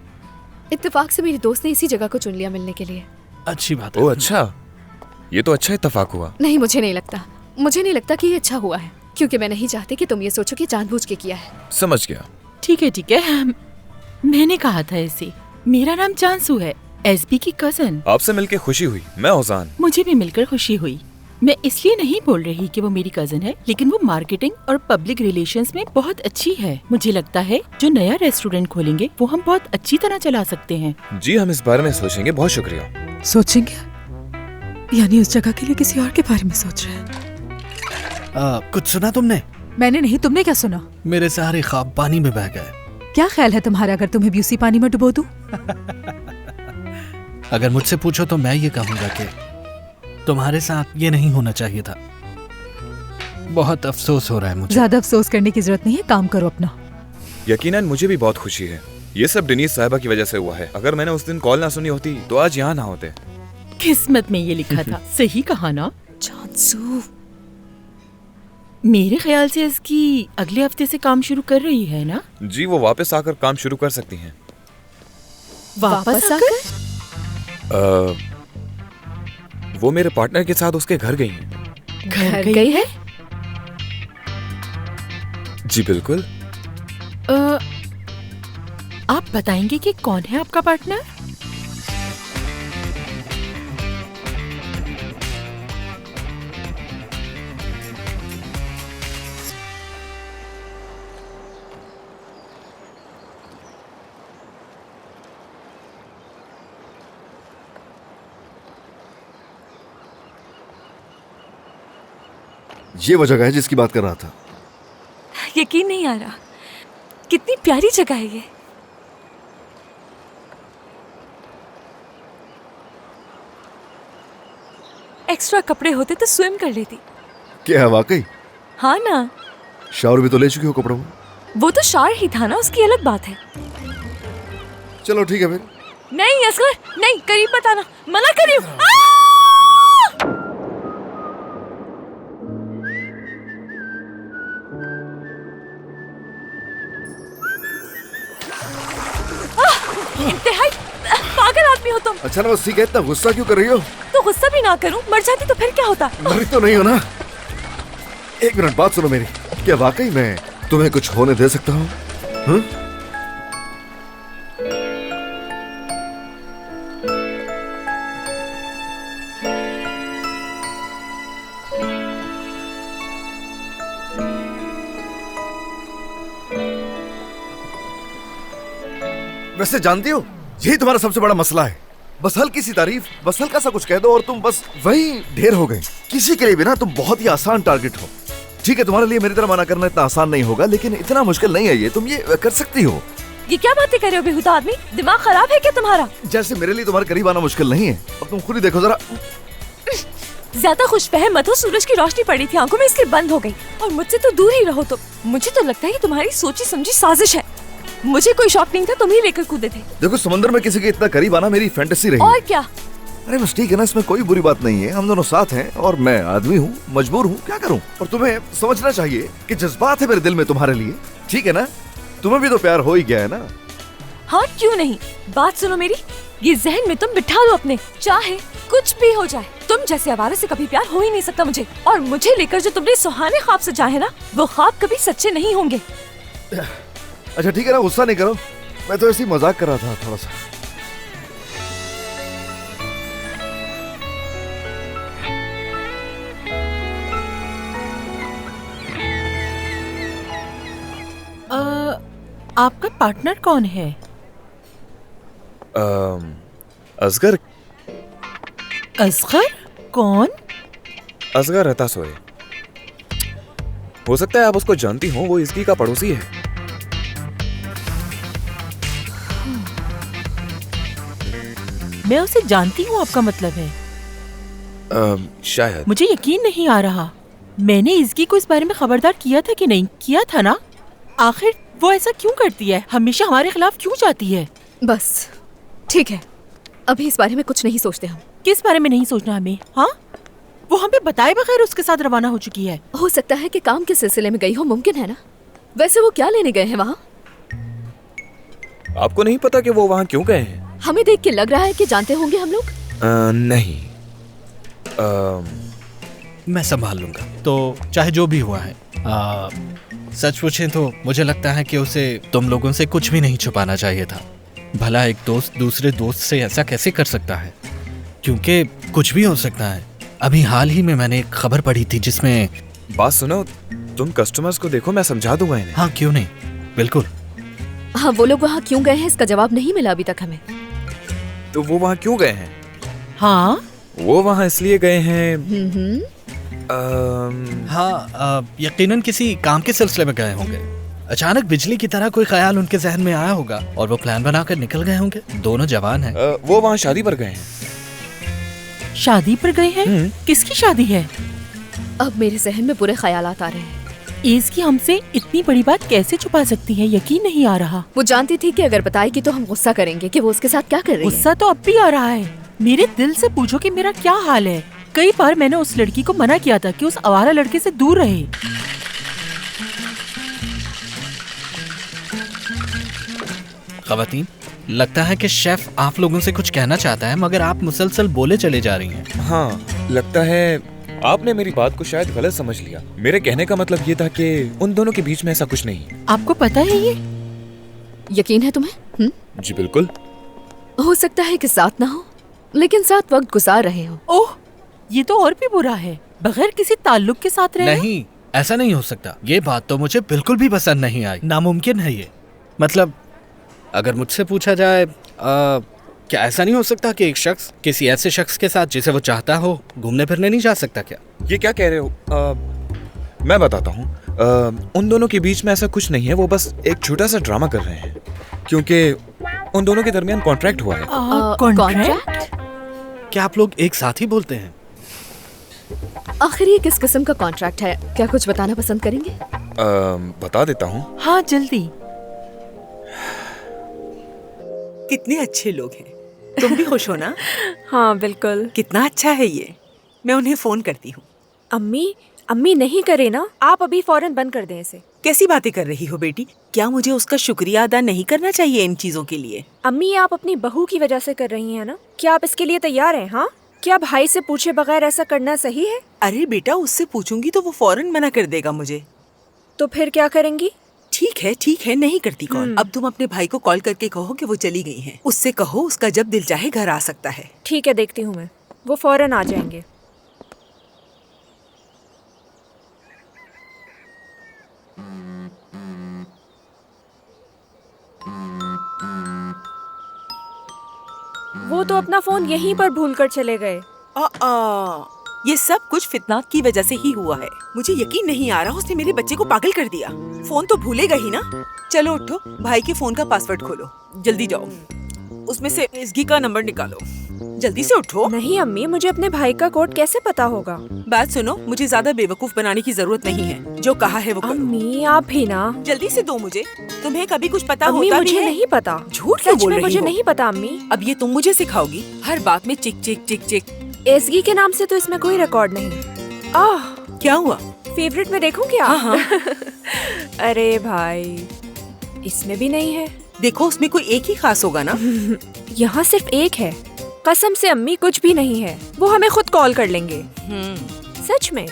इत्तेफाक से मेरी दोस्त ने इसी जगह को चुन लिया मिलने के लिए। अच्छी बात है। ओह अच्छा, ये तो अच्छा इत्तेफाक हुआ। नहीं, मुझे नहीं लगता कि ये अच्छा हुआ है, क्योंकि मैं नहीं चाहती कि तुम ये सोचो कि जानबूझ के किया है। समझ गया। ठीक है, मैंने कहा था ऐसे। मेरा नाम चांसू है, एसबी की कजन। आपसे मिलकर खुशी हुई। मैं औजान। मुझे भी मिलकर खुशी हुई। मैं इसलिए नहीं बोल रही कि वो मेरी कजन है, लेकिन वो मार्केटिंग और पब्लिक रिलेशंस में बहुत अच्छी है। मुझे लगता है जो नया रेस्टोरेंट खोलेंगे वो हम बहुत अच्छी तरह चला सकते हैं। जी हम इस बारे में सोचेंगे। बहुत शुक्रिया। सोचेंगे यानी उस जगह के लिए किसी और के बारे में सोच रहे हैं। कुछ सुना तुमने? मैंने नहीं, तुमने क्या सुना? मेरे सारे ख्वाब पानी में बह गए। क्या ख्याल है तुम्हारा अगर तुम्हें भी उसी पानी में डुबो दूं? अगर मुझसे पूछो तो मैं ये कहूँगा कि तुम्हारे साथ ये नहीं होना चाहिए था। बहुत अफसोस हो रहा है मुझे। ज्यादा अफसोस करने की जरूरत नहीं है, काम करो अपना। यकीनन मुझे भी बहुत खुशी है। ये सब डेनिस साहिबा की वजह से हुआ है। अगर मैंने उस दिन कॉल ना सुनी होती तो आज यहाँ ना होते। किस्मत में ये लिखा था। सही कहा ना चांसू? मेरे ख्याल से इसकी अगले हफ्ते से काम शुरू कर रही है ना? जी, वो वापस आकर काम शुरू कर सकती हैं। वापस आकर? वो मेरे पार्टनर के साथ उसके घर गई हैं। घर गई है? जी बिल्कुल। आप बताएंगे कि कौन है आपका पार्टनर? ये वो जगह है जिसकी बात कर रहा था। यकीन नहीं आ रहा, कितनी प्यारी जगह है ये। एक्स्ट्रा कपड़े होते तो स्विम कर लेती। क्या है वाकई? हाँ ना। शावर भी तो ले चुकी हो कपड़ों में। वो तो शावर ही था ना, उसकी अलग बात है। चलो ठीक है फिर। नहीं असगर, नहीं, करीब मत आना, मना करियो। इंतहाई पागल आदमी हो तुम। अच्छा ना, बस ठीक है, इतना गुस्सा क्यों कर रही हो? तो गुस्सा भी ना करूं, मर जाती तो फिर क्या होता? मरी तो नहीं हो ना। एक मिनट बात सुनो मेरी, क्या वाकई मैं तुम्हें कुछ होने दे सकता हूँ? वैसे जानती हो, यही तुम्हारा सबसे बड़ा मसला है। बस हल्की सी तारीफ, बस हल्का सा कुछ कह दो और तुम बस वही ढेर हो गए। किसी के लिए भी ना तुम बहुत ही आसान टारगेट हो। ठीक है, तुम्हारे लिए मेरी तरह मना करना इतना आसान नहीं होगा, लेकिन इतना मुश्किल नहीं है ये, तुम ये कर सकती हो। ये क्या बातें कर रहे हो बेहुदा आदमी? दिमाग खराब है क्या तुम्हारा? जैसे मेरे लिए तुम्हारे करीब आना मुश्किल नहीं है, अब तुम खुद ही देखो जरा। ज्यादा खुशफहम मत हो, सूरज की रोशनी पड़ी थी आंखों में, इसलिए बंद हो गई। और मुझसे तो दूर ही रहो। तो मुझे तो लगता है कि तुम्हारी सोची समझी साजिश है। मुझे कोई शौक नहीं था, तुम ही लेकर कूदे थे। देखो, समुद्र में किसी के इतना करीब आना मेरी फैंटेसी रही। और क्या? अरे बस ठीक है ना, इसमें कोई बुरी बात नहीं है। हम दोनों साथ हैं और मैं आदमी हूँ, मजबूर हूँ, क्या करूँ। और तुम्हें समझना चाहिए कि जज्बात है मेरे दिल में तुम्हारे लिए, ठीक है ना? तुम्हें भी तो प्यार हो ही गया है ना? हाँ क्यों नहीं। बात सुनो मेरी, ये जहन में तुम बिठा लो अपने, चाहे कुछ भी हो जाए, तुम जैसे आवारा से कभी प्यार हो ही नहीं सकता मुझे। और मुझे लेकर जो तुमने सुहाने ख्वाब सजाए है ना, वो ख्वाब कभी सच्चे नहीं होंगे। अच्छा ठीक है ना, गुस्सा नहीं करो, मैं तो ऐसे ही मजाक कर रहा था थोड़ा सा। आपका पार्टनर कौन है? असगर। असगर? कौन? असगर रहता सोए। हो सकता है आप उसको जानती हो, वो इसकी का पड़ोसी है। मैं उसे जानती हूँ, आपका मतलब है? शायद। मुझे यकीन नहीं आ रहा। मैंने इसकी को इस बारे में खबरदार किया था कि नहीं किया था ना? आखिर वो ऐसा क्यों करती है? हमेशा हमारे खिलाफ क्यों जाती है? बस ठीक है, अभी इस बारे में कुछ नहीं सोचते हम। किस बारे में नहीं सोचना हमें? हाँ, वो हमें बताए बगैर उसके साथ रवाना हो चुकी है। हो सकता है कि काम के सिलसिले में गई हो, मुमकिन है ना? वैसे वो क्या लेने गए हैं वहाँ? आपको नहीं पता कि वो वहाँ क्यों गए हैं? हमें देख के लग रहा है कि जानते होंगे हम लोग। नहीं। मैं संभाल लूंगा। तो चाहे जो भी हुआ है, सच पूछें तो मुझे लगता है कि उसे तुम लोगों से कुछ भी नहीं छुपाना चाहिए था। भला एक दोस्त दूसरे दोस्त से ऐसा कैसे कर सकता है? क्योंकि कुछ भी हो सकता है। अभी हाल ही में मैंने एक खबर पढ़ी थी जिसमें... बात सुनो, तुम कस्टमर्स को देखो, मैं समझा दूंगा इन्हें। हाँ क्यों नहीं, बिल्कुल। हाँ, वो लोग वहाँ क्यों गए हैं इसका जवाब नहीं मिला अभी तक हमें। तो वो वहाँ क्यों गए हैं? हाँ, वो वहाँ इसलिए गए हैं। हाँ, यकीनन किसी काम के सिलसिले में गए होंगे। अचानक बिजली की तरह कोई ख्याल उनके जहन में आया होगा और वो प्लान बनाकर निकल गए होंगे। दोनों जवान हैं। वो वहाँ शादी पर गए हैं। शादी पर गए हैं? किसकी शादी है? अब मेरे जहन में बुरे ख्यालात आ रहे हैं। इसकी हमसे इतनी बड़ी बात कैसे छुपा सकती है, यकीन नहीं आ रहा। वो जानती थी कि अगर बताएगी तो हम गुस्सा करेंगे कि वो उसके साथ क्या कर रही है। गुस्सा तो अब भी आ रहा है। मेरे दिल से पूछो कि मेरा क्या हाल है। कई बार मैंने उस लड़की को मना किया था कि उस आवारा लड़के से दूर रहे। ख़वातीन, लगता है कि शेफ आप लोगों से कुछ कहना चाहता है, मगर आप मुसलसल बोले चले जा रही हैं। हाँ, लगता है आपने मेरी बात को शायद गलत समझ लिया। मेरे कहने का मतलब ये था कि उन दोनों के बीच में ऐसा कुछ नहीं है। आपको पता है ये? यकीन है तुम्हें? जी बिल्कुल। हो सकता है कि साथ ना हो, लेकिन साथ वक्त गुजार रहे हो। ओह, ये तो और भी बुरा है। बगैर किसी ताल्लुक के साथ रहना। नहीं, ऐसा नहीं हो सकता। ये बात तो मुझे बिल्कुल भी पसंद नहीं आई। नामुमकिन है ये। मतलब अगर मुझसे पूछा जाए, क्या ऐसा नहीं हो सकता कि एक शख्स किसी ऐसे शख्स के साथ जिसे वो चाहता हो घूमने फिरने नहीं जा सकता क्या? ये क्या कह रहे हो? मैं बताता हूँ। उन दोनों के बीच में ऐसा कुछ नहीं है। वो बस एक छोटा सा ड्रामा कर रहे हैं, क्योंकि उन दोनों के दरमियान कॉन्ट्रैक्ट हुआ है। कॉन्ट्रैक्ट? क्या आप लोग एक साथ ही बोलते हैं? आखिर ये किस किस्म का कॉन्ट्रैक्ट है? क्या कुछ बताना पसंद करेंगे? बता देता हूँ। हाँ, जल्दी। कितने अच्छे लोग हैं। तुम भी खुश हो ना? हाँ बिल्कुल। कितना अच्छा है ये। मैं उन्हें फोन करती हूँ। अम्मी नहीं करे ना, आप अभी फौरन बंद कर दें इसे। कैसी बातें कर रही हो बेटी? क्या मुझे उसका शुक्रिया अदा नहीं करना चाहिए इन चीजों के लिए? अम्मी, आप अपनी बहू की वजह से कर रही हैं ना? क्या आप इसके लिए तैयार हैं? हाँ, क्या भाई से पूछे बगैर ऐसा करना सही है? अरे बेटा, उससे पूछूंगी तो वो फौरन मना कर देगा मुझे। तो फिर क्या करेंगी? ठीक है, नहीं करती कॉल। अब तुम अपने भाई को कॉल करके कहो कि वो चली गई हैं। उससे कहो उसका जब दिल चाहे घर आ सकता है। ठीक है, देखती हूँ मैं। वो फौरन आ जाएंगे। वो तो अपना फोन यहीं पर भूलकर चले गए। ये सब कुछ फितनात की वजह से ही हुआ है। मुझे यकीन नहीं आ रहा उसने मेरे बच्चे को पागल कर दिया। फोन तो भूलेगा ही ना। चलो उठो, भाई के फोन का पासवर्ड खोलो। जल्दी जाओ, उसमें से इसकी का नंबर निकालो। जल्दी से उठो। नहीं अम्मी, मुझे अपने भाई का कोड कैसे पता होगा? बात सुनो, मुझे ज्यादा बेवकूफ बनाने की जरूरत नहीं है। जो कहा है वो करो। अम्मी, आप भी ना। जल्दी से दो मुझे। तुम्हें कभी कुछ पता अम्मी, होता मुझे भी है? नहीं पता। झूठ क्यों बोल रही हो? मुझे नहीं पता अम्मी। अब ये तुम मुझे सिखाओगी? हर बात में चिक चिक चिक चिक। एसगी के नाम से तो इसमें कोई रिकॉर्ड नहीं। क्या हुआ? फेवरेट में देखूं क्या? हाँ। अरे भाई, इसमें भी नहीं है। देखो, उसमें कोई एक ही खास होगा ना। यहाँ सिर्फ एक है। कसम से अम्मी, कुछ भी नहीं है। वो हमें खुद कॉल कर लेंगे। सच में।